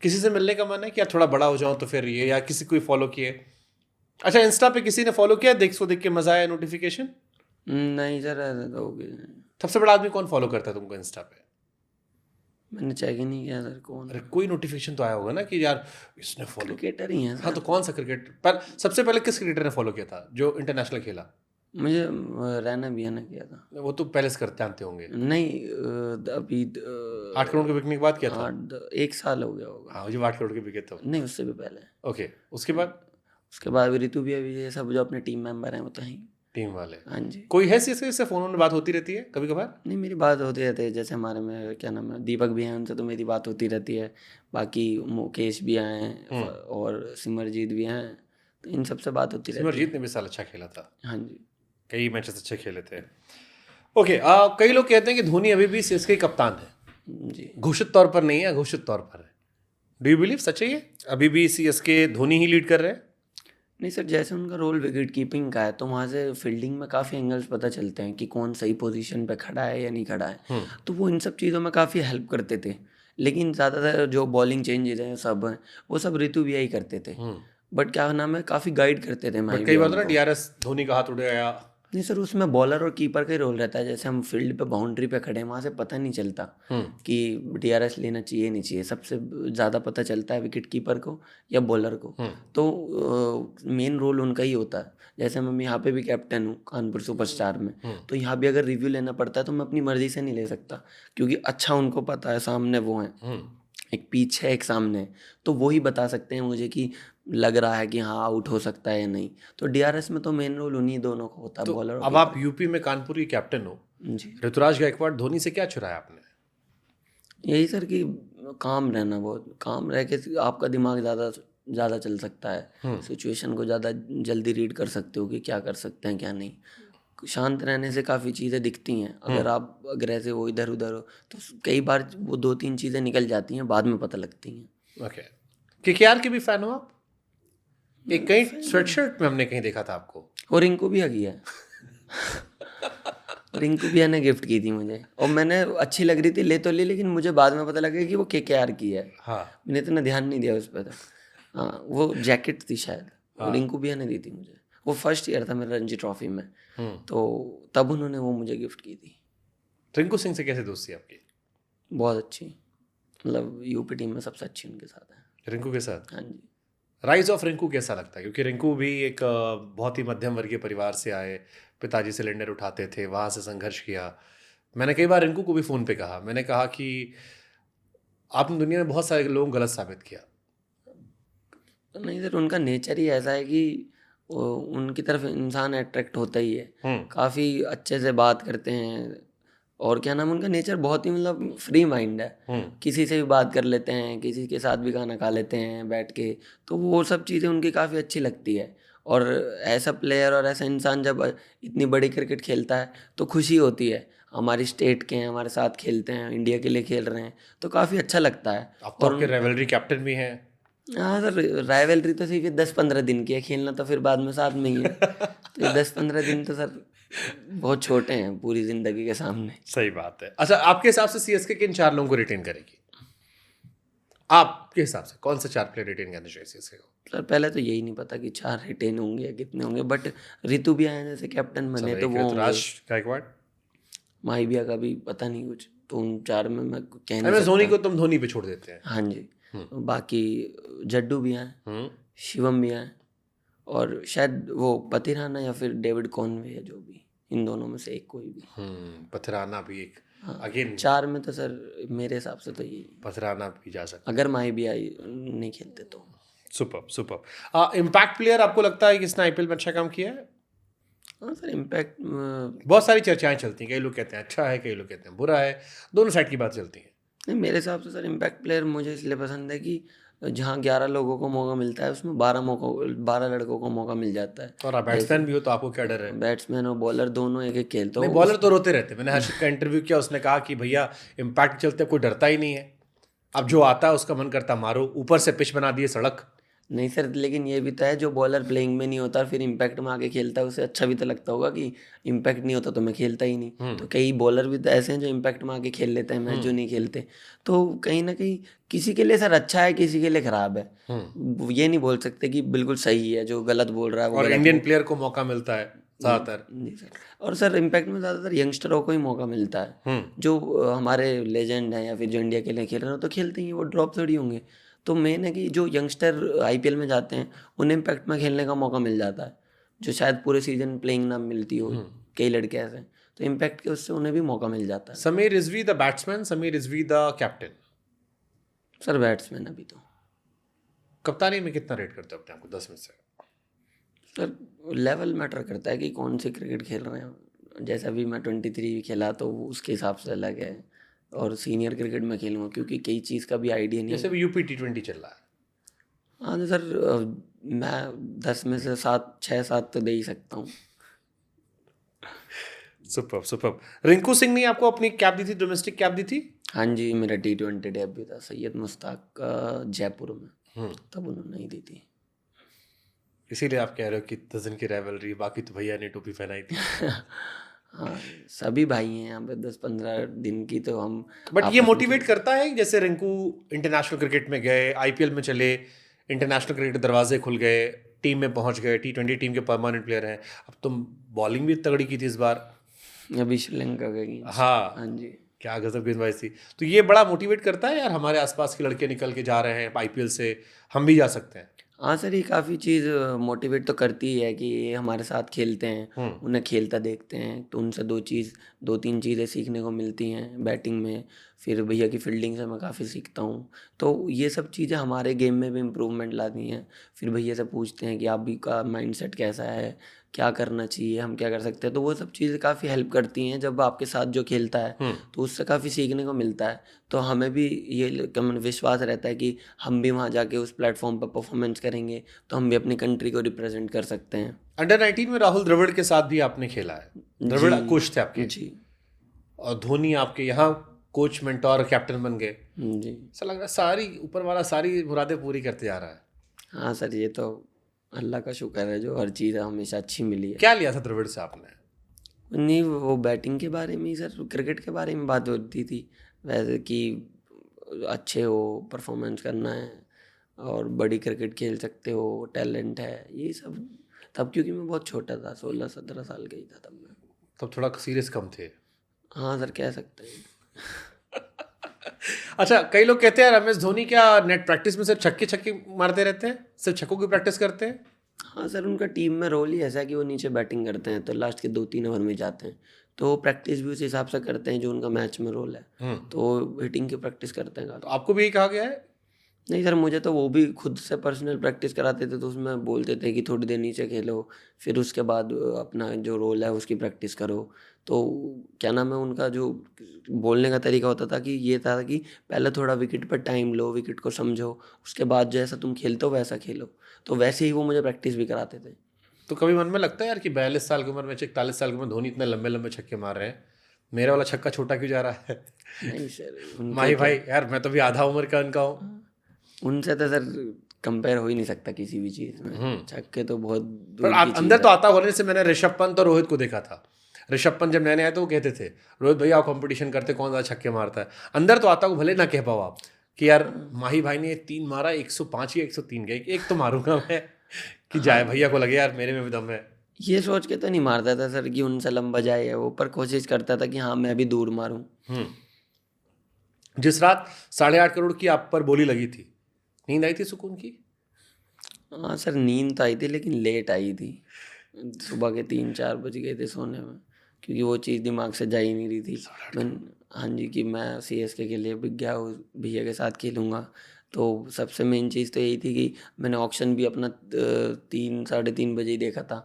किसी से मिलने का मन है कि यार थोड़ा बड़ा हो जाऊं तो फिर ये, या किसी कोई फॉलो किए? अच्छा, इंस्टा पे किसी ने फॉलो किया, देख के मजा आया, नोटिफिकेशन? नहीं सर, ऐसा तो हो गया। सबसे बड़ा आदमी कौन फॉलो करता है तुमको इंस्टा पे? मैंने चेक ही नहीं किया सर कौन। अरे कोई नोटिफिकेशन तो आया होगा ना कि यार इसने फॉलो। क्रिकेटर ही हैं हाँ, सर। तो कौन सा क्रिकेट पर सबसे पहले किस क्रिकेटर ने फॉलो किया था जो इंटरनेशनल खेला? मुझे रैना भैया ने किया था। वो तो पहले से करते आते होंगे। नहीं अभी 8 करोड़ के बिकने के बाद किया था? 1 साल हो गया होगा। हाँ, जब 8 करोड़ के बिके थे। नहीं, उससे भी पहले। ओके, उसके बाद? उसके बाद ऋतु भैया भी, ये सब जो अपने टीम मेंबर हैं वो तो हैं। टीम वाले? हाँ जी। कोई है इससे फोन में बात होती रहती है कभी कभार? नहीं, मेरी बात होती रहती है, जैसे हमारे में क्या नाम है, दीपक भी हैं, उनसे तो मेरी बात होती रहती है। बाकी मुकेश भी आए हैं और सिमरजीत भी हैं, तो इन सब से बात होती रहती है। सिमरजीत ने भी साल अच्छा खेला था, हाँ जी। कई मैचेस अच्छे खेले थे। ओके, कई लोग कहते हैं कि धोनी अभी भी सीएसके कप्तान है, जी। घोषित तौर पर नहीं है, घोषित तौर पर है। डू यू बिलीव सच है ये, अभी भी सीएसके धोनी ही लीड कर रहे हैं? नहीं सर, जैसे उनका रोल विकेट कीपिंग का है, तो वहाँ से फील्डिंग में काफ़ी एंगल्स पता चलते हैं कि कौन सही पोजीशन पे खड़ा है या नहीं खड़ा है, तो वो इन सब चीज़ों में काफ़ी हेल्प करते थे। लेकिन ज़्यादातर जो बॉलिंग चेंजेस हैं सब हैं, वो सब ऋतु भैया ही करते थे। बट क्या नाम है, काफ़ी गाइड करते थे बट माही कई भैया बार ना उनको। डीआरएस धोनी का हाथ उड़ गया, नहीं सर, उसमें बॉलर और कीपर का ही रोल रहता है। जैसे हम फील्ड पे बाउंड्री पे खड़े हैं, वहाँ से पता नहीं चलता कि डीआरएस लेना चाहिए नहीं चाहिए। सबसे ज़्यादा पता चलता है विकेट कीपर को या बॉलर को। तो मेन रोल उनका ही होता है। जैसे मैं यहाँ पे भी कैप्टन हूँ कानपुर सुपरस्टार में, तो यहाँ भी अगर रिव्यू लेना पड़ता है तो मैं अपनी मर्जी से नहीं ले सकता, क्योंकि अच्छा उनको पता है सामने वो हैं, एक पीछे एक सामने है, तो वो ही बता सकते हैं मुझे कि लग रहा है कि हाँ आउट हो सकता है या नहीं। तो डीआरएस में तो मेन रोल उन्हीं दोनों का होता है, तो बॉलर और अब आप यूपी में कानपुर की कैप्टन हो, जी। ऋतुराज गायकवाड़ धोनी से क्या चुराया आपने? यही सर कि काम रहना, बहुत काम रह के आपका दिमाग ज़्यादा ज़्यादा चल सकता है, सिचुएशन को ज़्यादा जल्दी रीड कर सकते हो कि क्या कर सकते हैं क्या नहीं। शांत रहने से काफ़ी चीज़ें दिखती हैं। अगर आप अग्रेसिव हो, इधर उधर हो, तो कई बार वो 2-3 चीज़ें निकल जाती हैं, बाद में पता लगती हैं। ओके, केकेआर के भी फैन हो आप? एक कहीं स्वेटशर्ट में हमने कहीं देखा था आपको। और रिंकू भी आ गया है। रिंकू भैया ने गिफ्ट की थी मुझे, और मैंने अच्छी लग रही थी, ले तो ली, लेकिन मुझे बाद में पता लगा कि वो केकेआर की है। हाँ, मैंने इतना ध्यान नहीं दिया उस पर। हाँ, वो जैकेट थी शायद, रिंकू भैया ने दी थी मुझे। वो फर्स्ट ईयर था मेरा रणजी ट्रॉफी में, तो तब उन्होंने वो मुझे गिफ्ट की थी। रिंकू सिंह से कैसे दोस्ती आपकी? बहुत अच्छी, मतलब यूपी टीम में सबसे अच्छी उनके साथ है। रिंकू के साथ हाँ जी। राइज ऑफ रिंकू कैसा लगता है? क्योंकि रिंकू भी एक बहुत ही मध्यम वर्गीय परिवार से आए, पिताजी सिलेंडर उठाते थे, वहाँ से संघर्ष किया। मैंने कई बार रिंकू को भी फ़ोन पे कहा, मैंने कहा कि आपने दुनिया में बहुत सारे लोगों को गलत साबित किया। तो नहीं सर, उनका नेचर ही ऐसा है कि उनकी तरफ इंसान अट्रैक्ट होता ही है। काफ़ी अच्छे से बात करते हैं, और क्या नाम, उनका नेचर बहुत ही मतलब फ्री माइंड है। किसी से भी बात कर लेते हैं, किसी के साथ भी खाना खा लेते हैं बैठ के, तो वो सब चीज़ें उनकी काफ़ी अच्छी लगती है। और ऐसा प्लेयर और ऐसा इंसान जब इतनी बड़ी क्रिकेट खेलता है तो खुशी होती है। हमारी स्टेट के हैं, हमारे साथ खेलते हैं, इंडिया के लिए खेल रहे हैं, तो काफ़ी अच्छा लगता है। अब तो आपके राइवलरी कैप्टन भी हैं। हाँ सर, राइवलरी तो सिर्फ 10-15 दिन की है, खेलना तो फिर बाद में साथ में ही है। तो ये 10-15 दिन तो सर बहुत छोटे हैं पूरी जिंदगी के सामने। सही बात है। अच्छा, आपके हिसाब से सीएसके किन 4 लोगों को रिटेन करेगी? आपके हिसाब से कौन से 4 प्लेयर रिटेन करने चाहिए सीएसके को? सर पहले तो यही नहीं पता कि 4 रिटेन होंगे या कितने होंगे, बट रितु भी आए जैसे कैप्टन बने, तो वो होंगे। ऋतुराज गायकवाड़, माही भैया का भी पता नहीं कुछ, तो उन 4 में मैं कह नहीं धोनी सकता। को तुम धोनी पे छोड़ देते हैं। हाँ जी। बाकी जड्डू भी आए, शिवम भी आए, और शायद वो पतिराना या फिर डेविड कॉनवे है, जो भी, इन दोनों में से एक कोई भी। पथराना भी एक, हाँ, अगेन 4 में तो सर मेरे हिसाब से तो यही, पथराना भी जा सकता अगर माही भी आई नहीं खेलते तो। है। Super super. इम्पैक्ट प्लेयर आपको लगता है कि इसने आईपीएल में अच्छा काम किया है? हाँ सर, इम्पैक्ट बहुत सारी चर्चाएं चलती हैं, कई लोग कहते हैं अच्छा है, कई लोग कहते हैं बुरा है, दोनों साइड की बात चलती है। नहीं, मेरे हिसाब से सर इम्पैक्ट प्लेयर मुझे इसलिए पसंद है कि जहाँ 11 लोगों को मौका मिलता है, उसमें 12 लड़कों को मौका मिल जाता है। और आप बैट्समैन भी हो तो आपको क्या डर है? बैट्समैन और बॉलर दोनों एक एक खेलते नहीं, हो। बॉलर तो रोते रहते हैं। मैंने हर्षित का इंटरव्यू किया, उसने कहा कि भैया इम्पैक्ट के चलते कोई डरता ही नहीं है, अब जो आता है उसका मन करता मारो, ऊपर से पिच बना दिए सड़क। नहीं सर, लेकिन ये भी तो है, जो बॉलर प्लेइंग में नहीं होता फिर इम्पैक्ट में आके खेलता है, उसे अच्छा भी तो लगता होगा कि इम्पैक्ट नहीं होता तो मैं खेलता ही नहीं। तो कई बॉलर भी तो ऐसे हैं जो इम्पैक्ट में आके खेल लेते हैं मैच, जो नहीं खेलते। तो कहीं ना कहीं किसी के लिए सर अच्छा है, किसी के लिए खराब है। ये नहीं बोल सकते कि बिल्कुल सही है, जो गलत बोल रहा है वो और गलत इंडियन प्लेयर को मौका मिलता है ज़्यादातर। जी सर। और सर इम्पैक्ट में ज़्यादातर यंगस्टरों को ही मौका मिलता है, जो हमारे लेजेंड हैं या फिर जो इंडिया के लिए खेल रहे हो तो खेलते ही, वो ड्रॉप थोड़ी होंगे। तो मेन है कि जो यंगस्टर आईपीएल में जाते हैं उन्हें इम्पैक्ट में खेलने का मौका मिल जाता है, जो शायद पूरे सीजन प्लेइंग ना मिलती हो। कई लड़के ऐसे हैं, तो इम्पैक्ट के उससे उन्हें भी मौका मिल जाता है। Sameer Rizvi the batsman, Sameer Rizvi the captain. Sir batsman अभी तो। कप्तानी में कितना रेट करते हो अपने आपको 10 में से? सर लेवल मैटर करता है कि कौन सी क्रिकेट खेल रहे हैं। जैसे अभी मैं 23 खेला तो उसके हिसाब से अलग है, और सीनियर क्रिकेट में खेलूँगा क्योंकि कई चीज़ का भी आइडिया नहीं है। जैसे भी यूपी T20 चल रहा है। हाँ तो सर मैं 10 में से 6-7 तो दे ही सकता हूँ। Super super. रिंकू सिंह ने आपको अपनी कैप दी थी, डोमेस्टिक कैप दी थी? हाँ जी, मेरा T20 डेब्यू था सैयद मुश्ताक का जयपुर में, तब उन्होंने ही दी थी। इसीलिए आप कह रहे हो कि 10 दिन की राइवलरी, बाकी तो भैया ने टोपी पहनाई थी। हाँ, सभी भाई हैं यहाँ पे, 10-15 दिन की तो हम। बट ये मोटिवेट करता है, जैसे रिंकू इंटरनेशनल क्रिकेट में गए, आईपीएल में चले, इंटरनेशनल क्रिकेट के दरवाजे खुल गए, टीम में पहुंच गए, T20 टीम के परमानेंट प्लेयर हैं। अब तुम बॉलिंग भी तगड़ी की थी इस बार। अभी श्रीलंका का अगेंस्ट। हाँ, हाँ जी। क्या गजब गेंदबाजी थी। तो ये बड़ा मोटिवेट करता है यार, हमारे आसपास के लड़के निकल के जा रहे हैं आईपीएल से, हम भी जा सकते हैं। हाँ सर, ये काफ़ी चीज़ मोटिवेट तो करती ही है कि ये हमारे साथ खेलते हैं, उन्हें खेलता देखते हैं तो उनसे दो तीन चीज़ें सीखने को मिलती हैं बैटिंग में। फिर भैया की फील्डिंग से मैं काफ़ी सीखता हूँ, तो ये सब चीज़ें हमारे गेम में भी इम्प्रूवमेंट लाती हैं। फिर भैया से पूछते हैं कि आप भी का माइंडसेट कैसा है, क्या करना चाहिए, हम क्या कर सकते हैं। तो वो सब चीज़ें काफ़ी हेल्प करती हैं जब आपके साथ जो खेलता है, तो उससे काफ़ी सीखने को मिलता है। तो हमें भी ये विश्वास रहता है कि हम भी वहाँ जाके उस प्लेटफॉर्म पर परफॉर्मेंस करेंगे तो हम भी अपनी कंट्री को रिप्रेजेंट कर सकते हैं। अंडर 19 में राहुल द्रविड़ के साथ भी आपने खेला है, द्रविड़ जी कोच थे आपके, जी और धोनी आपके यहाँ कोच, मेंटोर, कैप्टन बन गए। जी। ऐसा लग रहा है सारी ऊपर वाला सारी मुरादें पूरी करते जा रहा है। हाँ सर, ये तो अल्लाह का शुक्र है जो हर चीज़ हमेशा अच्छी मिली है। क्या लिया था द्रविड़ से आपने? नहीं, वो बैटिंग के बारे में ही सर, क्रिकेट के बारे में बात होती थी वैसे कि अच्छे हो, परफॉर्मेंस करना है और बड़ी क्रिकेट खेल सकते हो, टैलेंट है, ये सब। तब क्योंकि मैं बहुत छोटा था, 16-17 साल का ही था तब मैं। तब थोड़ा सीरियस कम थे। हाँ सर, कह सकते हैं। अच्छा, कई लोग कहते हैं रमेश धोनी क्या नेट प्रैक्टिस में सिर्फ छक्के छक्के मारते रहते हैं, सिर्फ छक्कों की प्रैक्टिस करते हैं? हाँ सर, उनका टीम में रोल ही ऐसा है कि वो नीचे बैटिंग करते हैं तो लास्ट के 2-3 ओवर में जाते हैं, तो प्रैक्टिस भी उस हिसाब से करते हैं जो उनका मैच में रोल है, तो हिटिंग की प्रैक्टिस करते हैं। तो आपको भी यही कहा गया है? नहीं सर, मुझे तो वो भी खुद से पर्सनल प्रैक्टिस कराते थे, तो उसमें बोलते थे कि थोड़ी देर नीचे खेलो, फिर उसके बाद अपना जो रोल है उसकी प्रैक्टिस करो। तो क्या नाम है, उनका जो बोलने का तरीका होता था कि ये था कि पहले थोड़ा विकेट पर टाइम लो, विकेट को समझो, उसके बाद जैसा तुम खेलते हो वैसा खेलो। तो वैसे ही वो मुझे प्रैक्टिस भी कराते थे। तो कभी मन में लगता है यार कि 42 साल की उम्र में, 41 साल की उम्र, धोनी इतने लंबे लंबे छक्के मार रहे हैं, मेरा वाला छक्का छोटा क्यों जा रहा है? नहीं सर, उनके माही क्या, भाई यार, मैं तो भी आधा उम्र का उनका हूँ। उनसे तो सर कंपेयर हो ही नहीं सकता किसी भी चीज़ में। छक्के तो बहुत पर दूर की चीज़ अंदर तो है। आता होने से मैंने ऋषभ पंत और रोहित को देखा था। ऋषभ पंत जब नए नए आए तो वो कहते थे रोहित भैया कंपटीशन करते कौन ज़्यादा छक्के मारता है। अंदर तो आता हो, भले ना कह पाओ आप कि यार माही भाई ने 3 मारा, 105 या 103 गए, एक तो मारूंगा मैं कि जाए, भैया को लगे यार मेरे में भी दम है। ये सोच के तो नहीं मारता था सर कि उनसे लंबा जाए वो, पर कोशिश करता था कि हाँ मैं भी दूर मारूं। जिस रात 8.5 करोड़ की आप पर बोली लगी थी, नींद आई थी सुकून की? हाँ सर, नींद तो आई थी लेकिन लेट आई थी। सुबह के 3-4 बज गए थे सोने में, क्योंकि वो चीज़ दिमाग से जा ही नहीं रही थी। मैं, हाँ जी, कि मैं CSK के लिए बिक गया हूँ, भैया के साथ खेलूँगा। तो सबसे मेन चीज़ तो यही थी कि मैंने ऑक्शन भी अपना 3-3:30 बजे ही देखा था,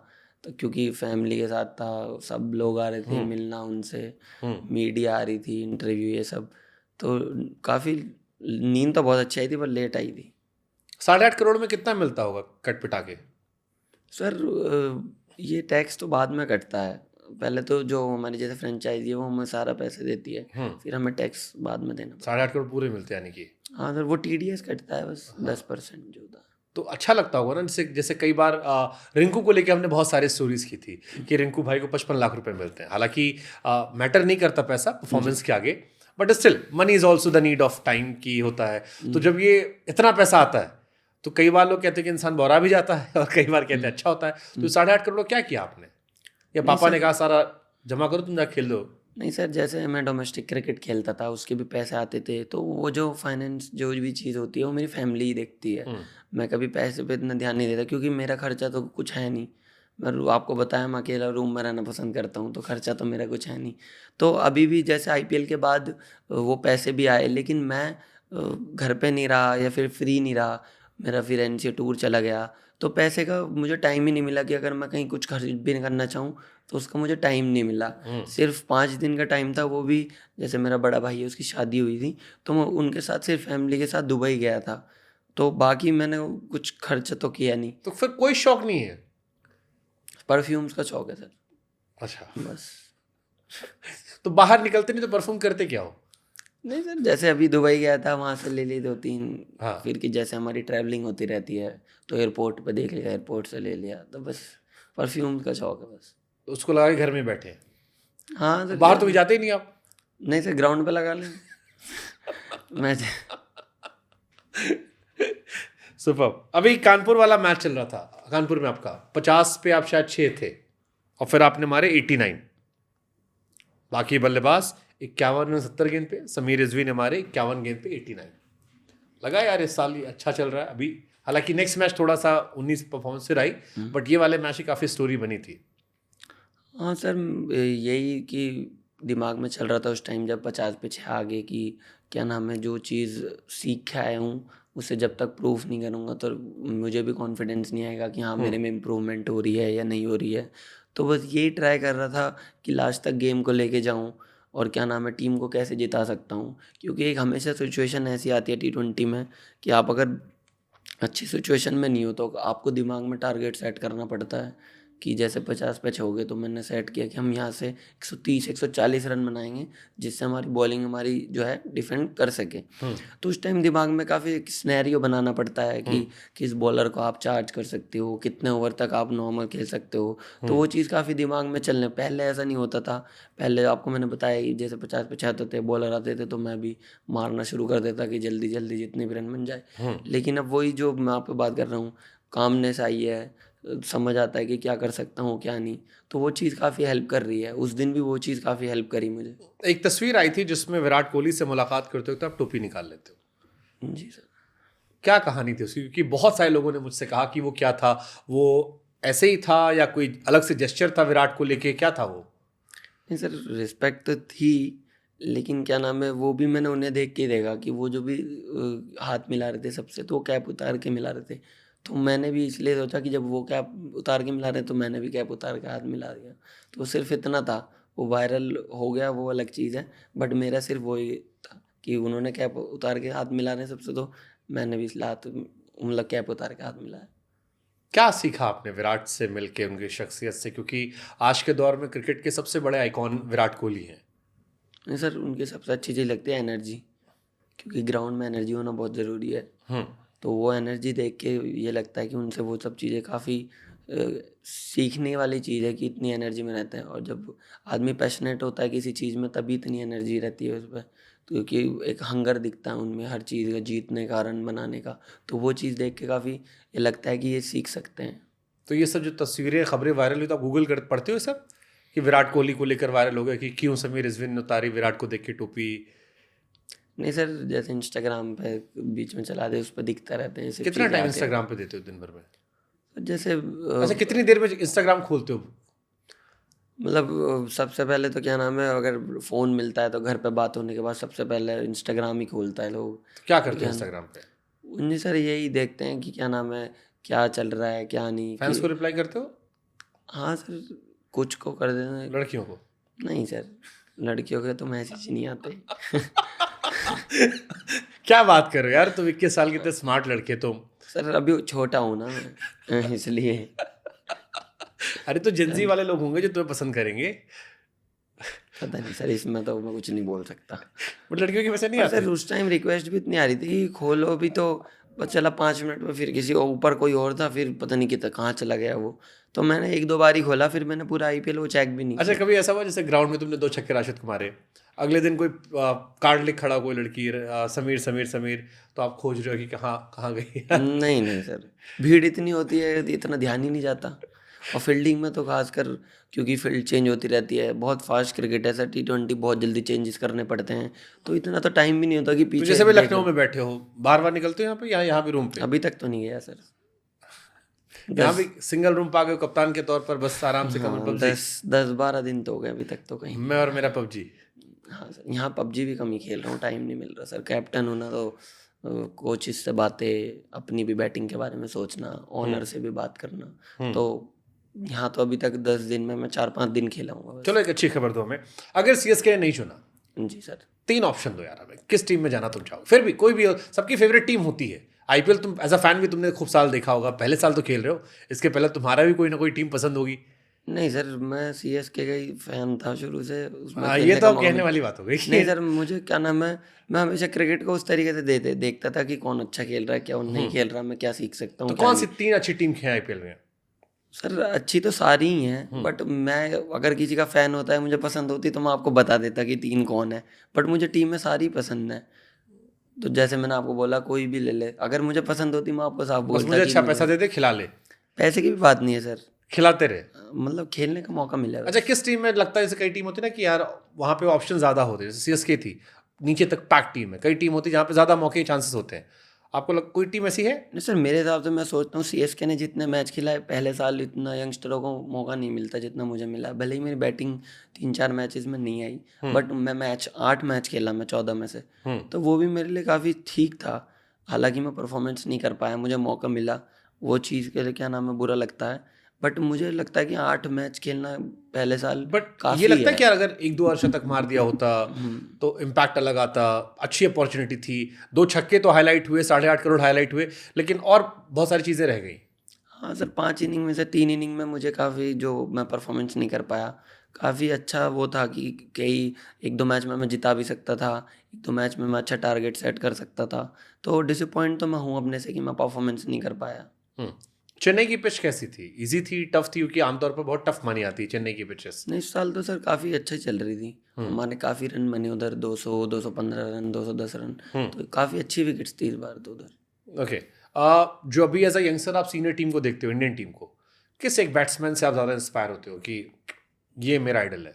तो क्योंकि फैमिली के साथ था, सब लोग आ रहे थे मिलना उनसे, मीडिया आ रही थी, इंटरव्यू ये सब। तो काफ़ी नींद तो बहुत अच्छी आई थी पर लेट आई थी। 8.5 करोड़ में कितना मिलता होगा कट पिटा के? सर ये टैक्स तो बाद में कटता है। पहले तो जो हमारी जैसे फ्रेंचाइजी है वो हमें सारा पैसे देती है, फिर हमें टैक्स बाद में देना पड़ता 8.5 करोड़ पूरे मिलते हैं यानी कि? है। हाँ सर, वो TDS कटता है बस 10% जो था। तो अच्छा लगता होगा ना, जैसे जैसे कई बार रिंकू को लेके हमने बहुत सारी स्टोरीज की थी कि रिंकू भाई को 55 लाख रुपए मिलते हैं। हालांकि मैटर नहीं करता पैसा परफॉर्मेंस के आगे, but still money is also the need of time की होता है। तो जब ये इतना पैसा आता है तो कई बार लोग कहते हैं कि इंसान बोरा भी जाता है और कई बार कहते हैं अच्छा होता है। तो 8.5 करोड़ क्या किया आपने, या पापा ने कहा सारा जमा करो तुम जाके खेल दो? नहीं सर, जैसे मैं डोमेस्टिक क्रिकेट खेलता था उसके भी पैसे आते थे, तो वो जो फाइनेंस जो भी चीज़ होती है वो मेरी फैमिली ही देखती है। मैं कभी पैसे पे इतना ध्यान नहीं देता क्योंकि मेरा खर्चा तो कुछ है नहीं। आपको बताया मैं अकेला रूम में रहना पसंद करता हूँ, तो खर्चा तो मेरा कुछ है नहीं। तो अभी भी जैसे IPL के बाद वो पैसे भी आए, लेकिन मैं घर पे नहीं रहा या फिर फ्री नहीं रहा। मेरा फिर NCA टूर चला गया, तो पैसे का मुझे टाइम ही नहीं मिला कि अगर मैं कहीं कुछ खर्च भी करना चाहूँ तो उसका मुझे टाइम नहीं मिला। सिर्फ 5 दिन का टाइम था, वो भी जैसे मेरा बड़ा भाई है उसकी शादी हुई थी, तो मैं उनके साथ सिर्फ फैमिली के साथ दुबई गया था। तो बाकी मैंने कुछ खर्च तो किया नहीं। तो फिर कोई शौक नहीं है? परफ्यूम्स का शौक है सर, अच्छा, बस। तो बाहर निकलते नहीं तो परफ्यूम करते क्या हो? नहीं सर, जैसे अभी दुबई गया था वहाँ से ले ली 2-3। हाँ। फिर कि जैसे हमारी ट्रैवलिंग होती रहती है तो एयरपोर्ट पे देख लिया, एयरपोर्ट से ले लिया, तो बस परफ्यूम का शौक है बस। तो उसको लगा के घर में बैठे हैं? हाँ सर, बाहर तो भी जाते ही नहीं आप? नहीं सर, ग्राउंड पे लगा लें मैच। सुपर। अभी कानपुर वाला मैच चल रहा था, कानपुर में आपका 50 पे आप शायद 6 थे और फिर आपने मारे 89। बाकी बल्लेबाज 51 में 70 गेंद पे, समीर रिजवी ने मारे 51 गेंद पे 89। लगा यार इस साल ये अच्छा चल रहा है अभी। हालांकि नेक्स्ट मैच थोड़ा सा 19 परफॉर्मेंस से रही, बट ये वाले मैच की काफ़ी स्टोरी बनी थी। हाँ सर, यही कि दिमाग में चल रहा था उस टाइम जब 50 पे 6 आ गए कि क्या नाम है, जो चीज़ सीख के आया हूँ उसे जब तक प्रूफ नहीं करूँगा तो मुझे भी कॉन्फिडेंस नहीं आएगा कि हाँ मेरे में इम्प्रूवमेंट हो रही है या नहीं हो रही है। तो बस यही ट्राई कर रहा था कि लास्ट तक गेम को लेके जाऊँ और क्या नाम है, टीम को कैसे जिता सकता हूँ। क्योंकि एक हमेशा सिचुएशन ऐसी आती है T20 में कि आप अगर अच्छी सिचुएशन में नहीं हो तो आपको दिमाग में टारगेट सेट करना पड़ता है कि जैसे 50 पे हो गए तो मैंने सेट किया कि हम यहाँ से 130 140 रन बनाएंगे जिससे हमारी बॉलिंग हमारी जो है डिफेंड कर सके। तो उस टाइम दिमाग में काफ़ी एक सिनेरियो बनाना पड़ता है कि किस बॉलर को आप चार्ज कर सकते हो, कितने ओवर तक आप नॉर्मल खेल सकते हो। तो वो चीज़ काफ़ी दिमाग में चलने, पहले ऐसा नहीं होता था। पहले आपको मैंने बताया कि जैसे 50 पे 76 थे बॉलर आते थे तो मैं भी मारना शुरू कर देता कि जल्दी जल्दी जितने भी रन बन जाए। लेकिन अब वही जो मैं आप पे बात कर रहा हूँ, कामनेस आई है, समझ आता है कि क्या कर सकता हूँ क्या नहीं। तो वो चीज़ काफ़ी हेल्प कर रही है। उस दिन भी वो चीज़ काफ़ी हेल्प करी मुझे। एक तस्वीर आई थी जिसमें विराट कोहली से मुलाकात करते वक्त आप टोपी निकाल लेते हो, जी सर। क्या कहानी थी उसकी? क्योंकि बहुत सारे लोगों ने मुझसे कहा कि वो क्या था, वो ऐसे ही था या कोई अलग से जेस्चर था विराट को लेके, क्या था वो? नहीं सर, रिस्पेक्ट तो थी, लेकिन क्या नाम है, वो भी मैंने उन्हें देख के ही देखा कि वो जो भी हाथ मिला रहे थे सबसे तो वो कैप उतार के मिला रहे थे। तो मैंने भी इसलिए सोचा कि जब वो कैप उतार के मिला रहे तो मैंने भी कैप उतार के हाथ मिला दिया। तो सिर्फ इतना था। वो वायरल हो गया वो अलग चीज़ है, बट मेरा सिर्फ वही था कि उन्होंने कैप उतार के हाथ मिला रहे सबसे, तो मैंने भी इसलिए हाथ मतलब कैप उतार के हाथ मिलाया। क्या सीखा आपने विराट से मिलके, उनकी शख्सियत से? क्योंकि आज के दौर में क्रिकेट के सबसे बड़े आइकॉन विराट कोहली हैं। नहीं सर, उनकी सबसे अच्छी चीज़ लगती है एनर्जी, क्योंकि ग्राउंड में एनर्जी होना बहुत ज़रूरी है। तो वो एनर्जी देख के ये लगता है कि उनसे वो सब चीज़ें काफ़ी सीखने वाली चीज़ है कि इतनी एनर्जी में रहते हैं। और जब आदमी पैशनेट होता है किसी चीज़ में तभी इतनी एनर्जी रहती है उस पर। तो क्योंकि एक हंगर दिखता है उनमें हर चीज़ का, जीतने का, रन बनाने का। तो वो चीज़ देख के काफ़ी ये लगता है कि ये सीख सकते हैं। तो ये सब जो तस्वीरें खबरें वायरल हुई तो आप गूगल कर पढ़ते हो सब कि विराट कोहली को लेकर वायरल हो गया कि क्यों समीर रिजवी ने उतारी विराट को देख के टोपी? नहीं सर, जैसे इंस्टाग्राम पे बीच में चला दे उस पर दिखता रहते हैं, ये सब कितना चीज़ें टाइम आती रहती इंस्टाग्राम पे देते हो दिन भर में? हैं। जैसे अच्छा, कितनी देर में इंस्टाग्राम खोलते हो? मतलब सबसे पहले तो क्या नाम है, अगर फ़ोन मिलता है तो घर पे बात होने के बाद सबसे पहले इंस्टाग्राम ही खोलता है लोग। तो क्या तो करते हो क्या इंस्टाग्राम पे? जी सर, यही देखते हैं कि क्या नाम है, क्या चल रहा है क्या नहीं फैंस कि। को रिप्लाई करते हो? हाँ सर, कुछ को कर देना। लड़कियों को? नहीं सर, लड़कियों के तो मैसेज ही नहीं आते। क्या बात कर रहे हो यार, तुम 21 साल के इतने स्मार्ट लड़के तुम। सर अभी छोटा हूँ ना मैं, इसलिए। अरे तो जेंजी वाले लोग होंगे जो तुम्हें पसंद करेंगे। पता नहीं सर, इसमें तो मैं कुछ नहीं बोल सकता। बट लड़कियों के वैसे नहीं पर आते? सर उस टाइम रिक्वेस्ट भी इतनी आ रही थी कि खोलो भी तो बस चला 5 मिनट में, फिर किसी और ऊपर कोई और था, फिर पता नहीं कितना कहाँ चला गया वो। तो मैंने 1-2 बार ही खोला, फिर मैंने पूरा IPL वो चेक भी नहीं अच्छा, किया। कभी ऐसा हुआ जैसे ग्राउंड में तुमने 2 छक्के राशिद को मारे, अगले दिन कोई कार्ड लिख खड़ा कोई लड़की, समीर समीर समीर, तो आप खोज रहे हो कि कहाँ कहाँ गई? नहीं नहीं सर, भीड़ इतनी होती है इतना ध्यान ही नहीं जाता। और फील्डिंग में तो खासकर, क्योंकि फील्ड चेंज होती रहती है, बहुत फास्ट क्रिकेट है सर, T20 बहुत जल्दी चेंजेस करने पड़ते हैं। तो इतना तो टाइम भी नहीं होता कि तो पीछे जैसे भी देख लखनऊ लो। में बैठे हो, बार बार निकलते हो यहाँ पे या यहाँ भी रूम पे? अभी तक तो नहीं गया सर। यहाँ 10 भी सिंगल रूम पा गए हो कप्तान के तौर पर, बस आराम से कमर हाँ, पबजी? 10-12 दिन तो हो गए, अभी तक तो कहीं मैं नहीं और गया। मेरा पबजी। हाँ सर, यहाँ PUBG भी कम ही खेल रहा हूँ, टाइम नहीं मिल रहा सर। कैप्टन होना तो कोचेस से बातें, अपनी भी बैटिंग के बारे में सोचना, ऑनर से भी बात करना। तो यहाँ तो अभी तक 10 दिन में मैं 4-5 दिन खेला हूँ बस। चलो एक अच्छी खबर दो हमें, अगर CSK ने नहीं चुना, जी सर। 3 ऑप्शन दो यार हमें, किस टीम में जाना तुम चाहोगे? फिर भी कोई भी हो, सबकी फेवरेट टीम होती है। IPL तुम एज अ फैन भी तुमने खूब साल देखा होगा, पहले साल तो खेल रहे हो, इसके पहले तुम्हारा भी कोई ना कोई टीम पसंद होगी। नहीं सर, मैं CSK का ही फैन था शुरू से, उसमें हाँ, ये खेलने तो का अब मौका कहने मिला। वाली बात हो गई। नहीं सर, मुझे क्या नाम है, मैं हमेशा क्रिकेट को उस तरीके से देखता था कि कौन अच्छा खेल रहा है, क्या नहीं खेल रहा, मैं क्या सीख सकता तो हूँ क्या कौन सी नहीं। 3 अच्छी टीम है IPL में? सर अच्छी तो सारी ही हैं, बट मैं अगर किसी का फ़ैन होता है, मुझे पसंद होती, तो मैं आपको बता देता कि 3 कौन है। बट मुझे टीम में सारी पसंद है। तो जैसे मैंने आपको बोला, कोई भी ले ले, अगर मुझे पसंद होती मैं आपको साफ बस बोलता मुझे कि अच्छा मुझे। पैसा दे दे, खिला ले। पैसे की भी बात नहीं है सर, खिलाते रहे। मतलब खेलने का मौका मिला अच्छा, बस। किस टीम में लगता है, जैसे कई टीम होती है ना कि यार वहाँ पे ऑप्शन ज़्यादा होते हैं, जैसे सीएसके थी, नीचे तक पैक टीम है, कई टीम होती है जहाँ पे ज़्यादा मौके के चांसेस होते हैं, आपको कोई टीम ऐसी है? नहीं सर, मेरे हिसाब से मैं सोचता हूँ सीएसके ने जितने मैच खिलाए पहले साल, इतना यंगस्टरों को मौका नहीं मिलता जितना मुझे मिला। भले ही मेरी बैटिंग 3-4 मैचेस में नहीं आई, बट मैं 8 मैच खेला मैं 14 में से, तो वो भी मेरे लिए काफ़ी ठीक था। हालांकि मैं परफॉर्मेंस नहीं कर पाया, मुझे मौका मिला, वो चीज़ के लिए क्या नाम है बुरा लगता है, बट मुझे लगता है कि 8 मैच खेलना पहले साल बट ये काफ़ी लगता है है। कि यार अगर 1-2 अर्शतक मार दिया होता तो इम्पैक्ट अलग आता, अच्छी अपॉर्चुनिटी थी, 2 छक्के तो हाईलाइट हुए, 8.5 करोड़ हाईलाइट हुए, लेकिन और बहुत सारी चीज़ें रह गई। हाँ सर, 5 इनिंग में से 3 इनिंग में मुझे काफ़ी जो मैं परफॉर्मेंस नहीं कर पाया, काफ़ी अच्छा वो था कि कई 1-2 मैच में मैं जिता भी सकता था, 1-2 मैच में मैं अच्छा टारगेट सेट कर सकता था। तो डिसअपॉइंट तो मैं हूँ अपने से कि मैं परफॉर्मेंस नहीं कर पाया। चेन्नई की पिच कैसी थी? ईजी थी, टफ थी? क्योंकि आमतौर पर बहुत टफ मानी जाती है चेन्नई की पिचेस। नहीं, इस साल तो सर काफ़ी अच्छी चल रही थी, हमारे काफ़ी रन बने उधर, 200, 215 रन, 210 रन, तो काफ़ी अच्छी विकेट्स थी इस बार तो उधर। ओके, जो अभी एज अ यंगस्टर आप सीनियर टीम को देखते हो, इंडियन टीम को, किस एक बैट्समैन से आप ज़्यादा इंस्पायर होते हो कि ये मेरा आइडल है?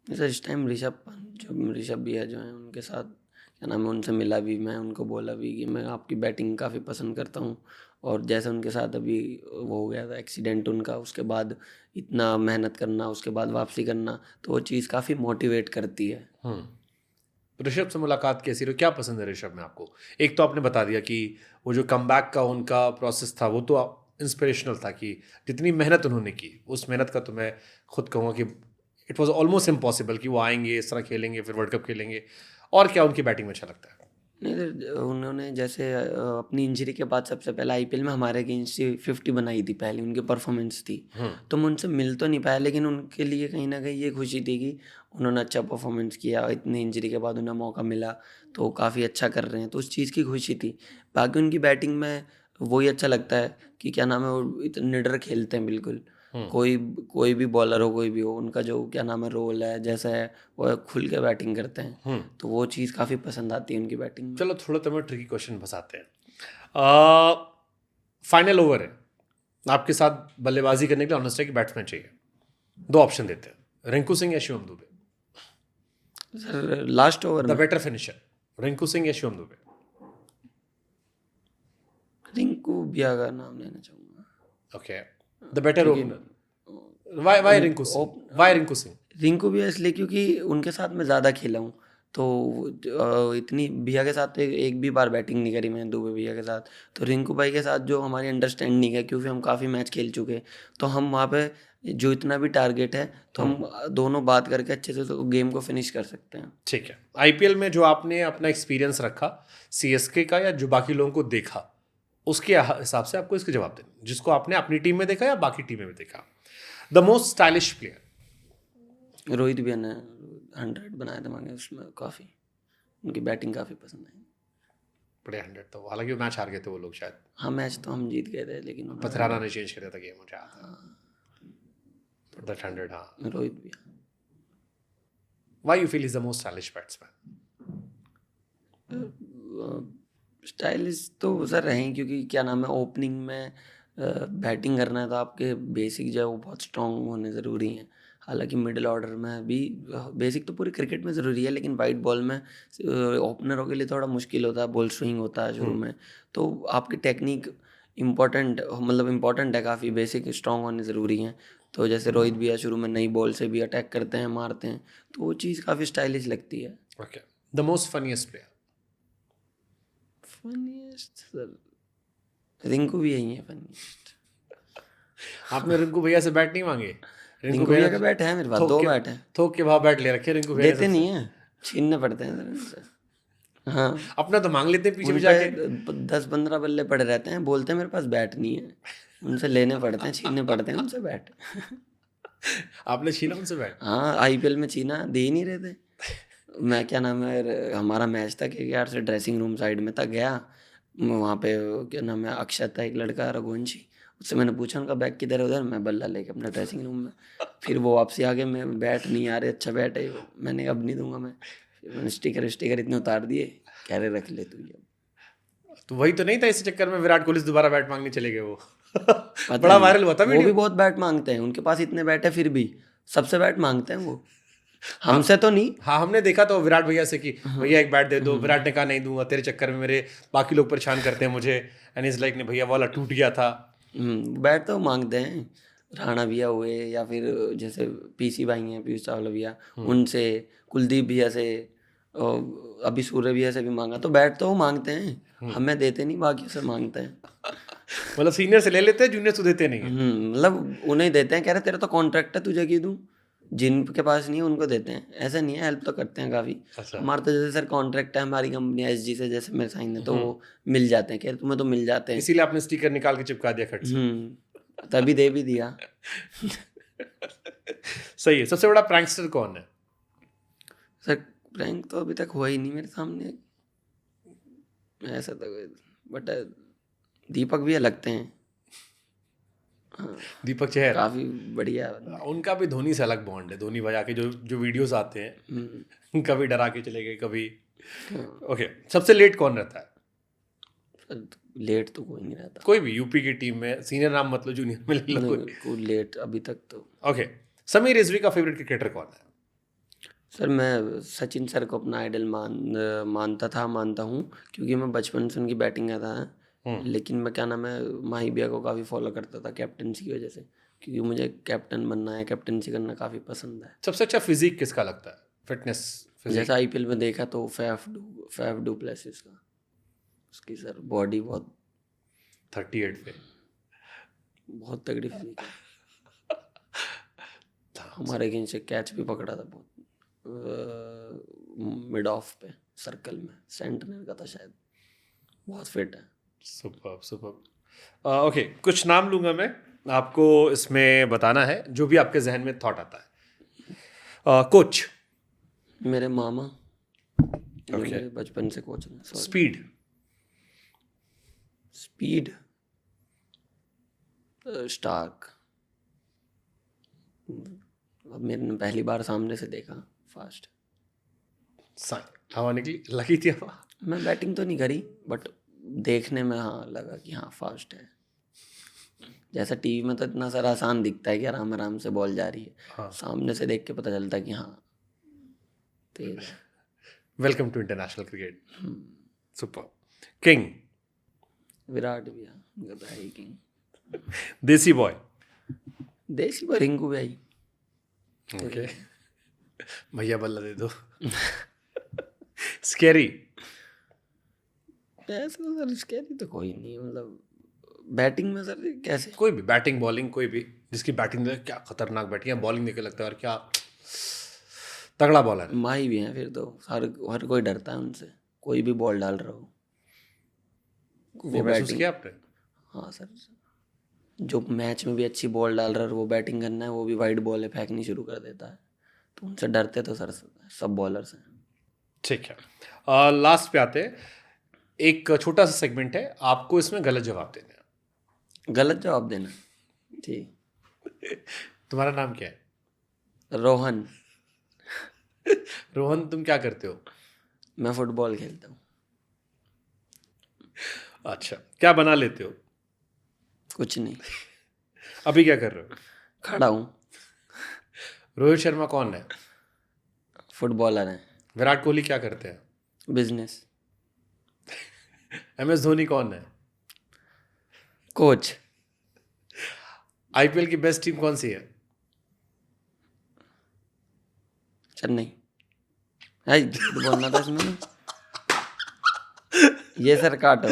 सर इस टाइम ऋषभ पंत, जो ऋषभ भैया जो हैं उनके साथ क्या नाम है, उनसे मिला भी, मैं उनको बोला भी कि मैं आपकी बैटिंग काफ़ी पसंद करता हूँ। और जैसे उनके साथ अभी वो हो गया था एक्सीडेंट उनका, उसके बाद इतना मेहनत करना, उसके बाद वापसी करना, तो वो चीज़ काफ़ी मोटिवेट करती है। ऋषभ से मुलाकात कैसी रही? क्या पसंद है ऋषभ में आपको? एक तो आपने बता दिया कि वो जो कमबैक का उनका प्रोसेस था वो तो इंस्पिरेशनल था, कि जितनी मेहनत उन्होंने की, उस मेहनत का तो मैं खुद कहूँगा कि इट वाज ऑलमोस्ट इम्पॉसिबल कि वो आएंगे, इस तरह खेलेंगे, फिर वर्ल्ड कप खेलेंगे। और क्या उनकी बैटिंग में अच्छा लगता है? नहीं सर, उन्होंने जैसे अपनी इंजरी के बाद सबसे पहले आईपीएल में हमारे अगेंस्ट ही 50 बनाई थी, पहली उनकी परफॉर्मेंस थी। तो मैं उनसे मिल तो नहीं पाया, लेकिन उनके लिए कहीं ना कहीं ये खुशी थी कि उन्होंने अच्छा परफॉर्मेंस किया, इतनी इंजरी के बाद उन्हें मौका मिला, तो काफ़ी अच्छा कर रहे हैं, तो उस चीज़ की खुशी थी। बाकी उनकी बैटिंग में वही अच्छा लगता है कि क्या नाम है, वो इतने निडर खेलते हैं बिल्कुल। कोई कोई भी बॉलर हो, कोई भी हो, उनका जो क्या नाम है रोल है जैसा है, वो खुल के बैटिंग करते हैं, तो वो चीज़ काफ़ी पसंद आती है उनकी बैटिंग में। चलो थोड़ा तुम्हें ट्रिकी क्वेश्चन फंसाते हैं। फाइनल ओवर है, आपके साथ बल्लेबाजी करने के लिए ऑन स्ट्राइक बैट्समैन चाहिए, 2 ऑप्शन देते हैं, रिंकू सिंह या Shivam Dube? Sir last over the में बेटर फिनिशर, रिंकू सिंह या शिवम दुबे? रिंकू बिया का नाम लेना चाहूँगा, ओके, द बेटर क्योंकि opener, why Rinku Singh, why Rinku Singh? Rinku बिया इसलिए क्योंकि उनके साथ मैं ज़्यादा खेला हूँ, तो इतनी बिया के साथ तो एक भी बार बैटिंग नहीं करी मैंने दुबे भैया के साथ। तो रिंकू भाई के साथ जो हमारी अंडरस्टैंडिंग है, क्योंकि हम काफ़ी मैच खेल चुके, तो हम वहाँ पे जो इतना भी टारगेट है, तो हम दोनों बात करके अच्छे से तो गेम को फिनिश कर सकते हैं। ठीक है, आईपीएल में जो आपने अपना एक्सपीरियंस रखा सीएसके का, या जो बाकी लोगों को देखा, उसके हिसाब से आपको इसके जवाब देना, जिसको आपने अपनी टीम में देखा या बाकी टीम में देखा। The most stylish player? Rohit भैया ने 100 बनाए थे मांगे उसमें, काफ़ी उनकी बैटिंग काफ़ी पसंद आई। बड़े 100 तो, हालांकि मैच हार गए थे वो लोग शायद, हाँ, मैच तो हम जीत गए थे, लेकिन पथराना ने चेंज कर दिया था गेम, मुझे याद है। दैट 100, हाँ। रोहित भैया। Why you feel is the most stylish batsman? Stylish तो सर रहें, क्योंकि क्या नाम है, ओपनिंग में बैटिंग करना है तो आपके बेसिक जो है वो बहुत स्ट्रांग होने ज़रूरी हैं। हालांकि मिडिल ऑर्डर में भी बेसिक तो पूरी क्रिकेट में ज़रूरी है, लेकिन वाइट बॉल में ओपनरों के लिए थोड़ा मुश्किल होता है, बॉल स्विंग होता है शुरू में, तो आपकी टेक्निक इम्पोर्टेंट है काफ़ी, बेसिक स्ट्रांग होने ज़रूरी हैं। तो जैसे रोहित भैया शुरू में नई बॉल से भी अटैक करते हैं, मारते हैं, तो वो चीज़ काफ़ी स्टाइलिश लगती है। Okay, the most funniest player? Funniest sir, Rinku भी यही है फनीएस्ट। आपने रिंकू भैया से बैट नहीं मांगे? रिंकू भैया का बैट है मेरे पास, 2 बैट है। थोक के भाव बैट ले रखे रिंकू भैया देते नहीं है, छीनने पड़ते हैं सर उनसे। हाँ, अपना तो मांग लेते हैं पीछे उन भी जाके। पे 10-15 बल्ले पड़े रहते हैं, बोलते हैं मेरे पास बैट नहीं है, उनसे लेने पड़ते हैं, छीनने पड़ते हैं उनसे बैट। आपने छीना उनसे बैट? हाँ, आईपीएल में छीना, दे ही नहीं रहे थे। मैं क्या नाम है, हमारा मैच था KKR से, ड्रेसिंग रूम साइड में था, गया वहाँ पे, क्या नाम है, अक्षत था एक लड़का रघुवंशी, उससे मैंने पूछा उनका बैग किधर है, उधर, मैं बल्ला लेके अपना ड्रेसिंग रूम में, फिर वो वापसी आ गए, मैं बैट नहीं आ रहे, अच्छा बैट है, मैंने कहा अब नहीं दूंगा मैं, फिर मैंने स्टिकर इतने उतार दिए, कह रहे रख ले तू ये। तो वही तो नहीं था, इस चक्कर में विराट कोहली से दोबारा बैट मांगने चले गए वो? पता बड़ा नहीं, वायरल हुआ था वो भी वीडियो। बहुत बैट मांगते हैं, उनके पास इतने बैट है फिर भी सबसे बैट मांगते हैं वो, हाँ हमसे तो नहीं। हाँ, हमने देखा तो विराट भैया से कि हाँ, भैया एक बैट दे दो, विराट ने कहा नहीं दूंगा, तेरे चक्कर में मेरे बाकी लोग परेशान करते हैं मुझे, एंड इज लाइक नहीं भैया वाला टूट गया था। बैट तो मांगते हैं, राणा भैया हुए या फिर जैसे पीसी भाई हैं, पीयूष चावला भैया, उनसे, कुलदीप भैया से, और अभी सूर्य भैया से भी मांगा, तो बैट तो वो मांगते हैं, हमें देते नहीं, बाकी से मांगते हैं। मतलब सीनियर से ले लेते हैं, जूनियर से देते नहीं है। मतलब उन्हें देते हैं, कह रहे तेरा तो कॉन्ट्रैक्ट है, तुझे क्यों दूँ, जिनके पास नहीं है उनको देते हैं, ऐसा नहीं है, हेल्प तो करते हैं काफ़ी। अच्छा। हमारा तो जैसे सर कॉन्ट्रैक्ट है, हमारी कंपनी एसजी से जैसे मेरे साइन है, तो वो मिल जाते हैं, कह रहे तुम्हें तो मिल जाते हैं। इसीलिए आपने स्टिकर निकाल के चिपका दिया खट से। तभी दे भी दिया। सही है। सबसे बड़ा प्रैंकस्टर कौन है? सर प्रैंक तो अभी तक हुआ ही नहीं मेरे सामने, ऐसा तो, बट दीपक भी लगते हैं, हाँ, दीपक चहर। काफ़ी बढ़िया बंदे। उनका भी धोनी से अलग बॉन्ड है। धोनी भैया के जो जो वीडियोस आते हैं, कभी डरा के चले गए, कभी। ओके, सबसे लेट कौन रहता है? सर लेट तो कोई नहीं रहता, कोई भी यूपी की टीम में, सीनियर नाम मतलब जूनियर में ले लो कोई। कोई लेट अभी तक तो। ओके, समीर रिजवी का फेवरेट क्रिकेटर कौन है? सर मैं सचिन सर को अपना आइडल मानता हूँ, क्योंकि मैं बचपन से उनकी बैटिंग करता है, लेकिन मैं क्या नाम है, माही भैया को काफ़ी फॉलो करता था कैप्टनसी की वजह से, क्योंकि मुझे कैप्टन बनना है, कैप्टनसी करना काफ़ी पसंद है। सबसे अच्छा फिजिक किसका लगता है? Fitness physique? जैसा आईपीएल में देखा तो फैफ डू प्लेसिस का, उसकी सर बॉडी बहुत 38 पे। बहुत तगड़ी फिजिक है। हमारे अगेंस्ट से कैच भी पकड़ा था बहुत, मिड ऑफ पे, सर्कल में, सेंटनर का था शायद, बहुत फिट है। Superb superb. ओके, कुछ नाम लूंगा मैं, आपको इसमें बताना है जो भी आपके जहन में थॉट आता है। कोच। मेरे मामा जो Okay. मेरे बचपन से कोच हैं। स्पीड। स्पीड स्टार्क, अब मैंने पहली बार सामने से देखा, फास्ट। हवा निकली, लगी थी हवा। मैं बैटिंग तो नहीं करी, बट देखने में हाँ लगा कि हाँ फास्ट है। जैसा टीवी में तो इतना सारा आसान दिखता है कि आराम आराम से बॉल जा रही है, हाँ। सामने से देख के पता चलता है कि हाँ तेज है। Welcome to international cricket. Super. King. Virat भैया, गदा है किंग। देसी बॉय। देसी पर रिंकू भाई। ओके, भैया बल्ला दे दो। स्कैरी। ऐसे तो सर स्कैरी तो कोई नहीं, मतलब बैटिंग में सर कैसे, कोई भी, बैटिंग बॉलिंग कोई भी, जिसकी बैटिंग देख क्या खतरनाक बैटिंग है, बॉलिंग देख के लगता है और क्या तगड़ा बॉलर है। माही भी हैं फिर तो, हर कोई डरता है उनसे, कोई भी बॉल डाल रहा हो। वो महसूस किया आपने? हाँ सर, जो मैच में भी अच्छी बॉल डाल रहा है, वो बैटिंग करना है, वो भी वाइड बॉल है फेंकनी शुरू कर देता है, तो उनसे डरते तो सर सब बॉलर्स हैं। ठीक है, लास्ट पे आते हैं। एक छोटा सा सेगमेंट है, आपको इसमें गलत जवाब देना है। गलत जवाब देना, ठीक। तुम्हारा नाम क्या है? रोहन। रोहन, तुम क्या करते हो? मैं फुटबॉल खेलता हूँ। अच्छा, क्या बना लेते हो? कुछ नहीं, अभी क्या कर रहे हो? खड़ा हूँ। रोहित शर्मा कौन है? फुटबॉलर हैं। विराट कोहली क्या करते हैं? बिजनेस। MS धोनी कौन है? कोच। IPL की बेस्ट टीम कौन सी है? चेन्नई। झूठ बोलना था इसमें, ये सर काटो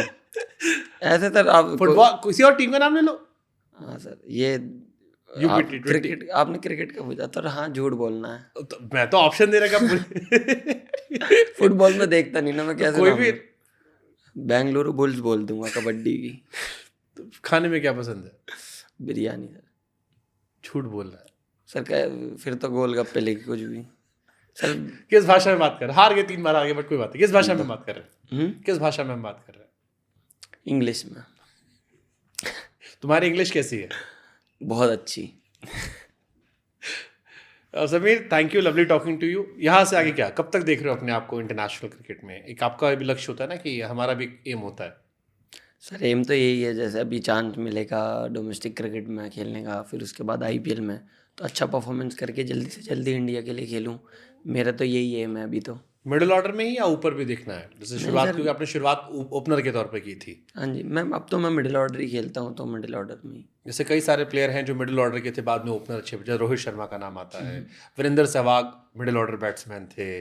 ऐसे सर आप फुटबॉल किसी और टीम का नाम ले लो। हाँ सर, ये यूपी आप T20। क्रिकेट, आपने क्रिकेट का पूछा तो हाँ झूठ बोलना है। तो मैं तो ऑप्शन दे रहा क्या? फुटबॉल में देखता नहीं ना मैं, कैसे कोई नाम भी। लूं? बेंगलुरु बुल्स बोल दूंगा कबड्डी की। तो खाने में क्या पसंद है? बिरयानी सर। झूठ बोल रहा है। सर क्या, फिर तो गोलगप्पे लेके कुछ भी सर। किस भाषा में बात कर रहे? हार गए 3 बार आगे, बट कोई बात नहीं। किस भाषा में बात कर रहे हैं? किस भाषा में हम बात कर रहे हैं? इंग्लिश में। तुम्हारी इंग्लिश कैसी है? बहुत अच्छी। Sameer, thank you, lovely talking to you. यहाँ से आगे क्या, कब तक देख रहे हो अपने आप को इंटरनेशनल क्रिकेट में? एक आपका भी लक्ष्य होता है ना कि हमारा भी एम होता है। सर एम तो यही है, जैसे अभी चांस मिलेगा डोमेस्टिक क्रिकेट में खेलने का, फिर उसके बाद आईपीएल में, तो अच्छा परफॉर्मेंस करके जल्दी से जल्दी इंडिया के लिए खेलूँ। मेरा तो यही एम है अभी तो। मिडिल ऑर्डर में ही या ऊपर भी देखना है? जैसे नहीं शुरुआत, सर। क्योंकि आपने शुरुआत ओपनर के तौर पे की थी। हाँ जी मैम, अब तो मैं मिडिल ऑर्डर ही खेलता हूँ, तो मिडिल ऑर्डर में ही। जैसे कई सारे प्लेयर हैं जो मिडिल ऑर्डर के थे, बाद में ओपनर अच्छे, जैसे रोहित शर्मा का नाम आता है, Virender Sehwag middle order batsman थे,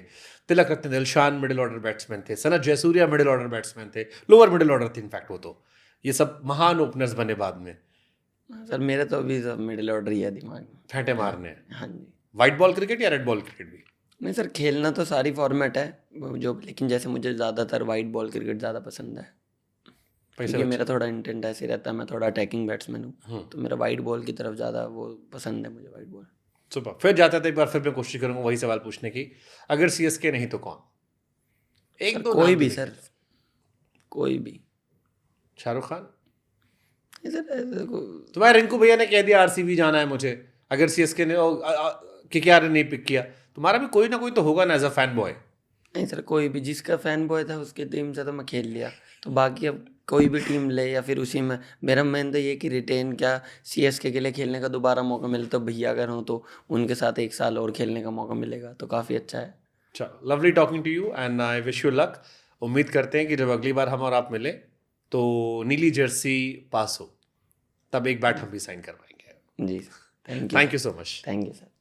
Tillakaratne Dilshan middle order batsman थे, Sanath Jayasuriya middle order batsman थे, लोअर मिडिल ऑर्डर थे इनफैक्ट वो तो। ये सब महान ओपनर्स बने बाद में। सर मेरा तो अभी सब मिडिल ऑर्डर ही है दिमाग में। फेंटे मारने। हाँ जी। वाइट बॉल क्रिकेट या रेड बॉल क्रिकेट भी? नहीं सर, खेलना तो सारी फॉर्मेट है वो जो, लेकिन जैसे मुझे ज़्यादातर वाइट बॉल क्रिकेट ज़्यादा पसंद है, पैसे क्योंकि बचे। मेरा थोड़ा इंटेंट ऐसे ही रहता है, मैं थोड़ा अटैकिंग बैट्समैन हूँ, तो मेरा वाइट बॉल की तरफ ज़्यादा वो पसंद है मुझे, वाइट बॉल। सुपर। फिर जाता था एक बार, फिर मैं कोशिश करूंगा वही सवाल पूछने की। अगर सीएसके नहीं तो कौन? एक सर दो कोई नाम भी तो सर, देखिए। कोई भी। शाहरुख खान? नहीं सर ऐसे तुम्हारे रिंकू भैया ने कह दिया आरसीबी जाना है मुझे, अगर सीएसके ने केकेआर ने नहीं पिक किया, तुम्हारा भी कोई ना कोई तो होगा ना एज अ फैन बॉय। नहीं सर, कोई भी जिसका फैन बॉय था उसकी टीम से तो मैं खेल लिया, तो बाकी अब कोई भी टीम ले या फिर उसी में, मेरा मेन तो ये कि रिटेन क्या, सीएसके के लिए खेलने का दोबारा मौका मिले तो भैया अगर हों तो उनके साथ 1 साल और खेलने का मौका मिलेगा तो काफ़ी अच्छा है। चलो, lovely talking to you and I wish you luck. उम्मीद करते हैं कि जब अगली बार हम और आप मिले तो नीली जर्सी पास हो, तब एक बैट हम भी साइन करवाएंगे। जी sir, thank you. Thank you so much. Thank you sir.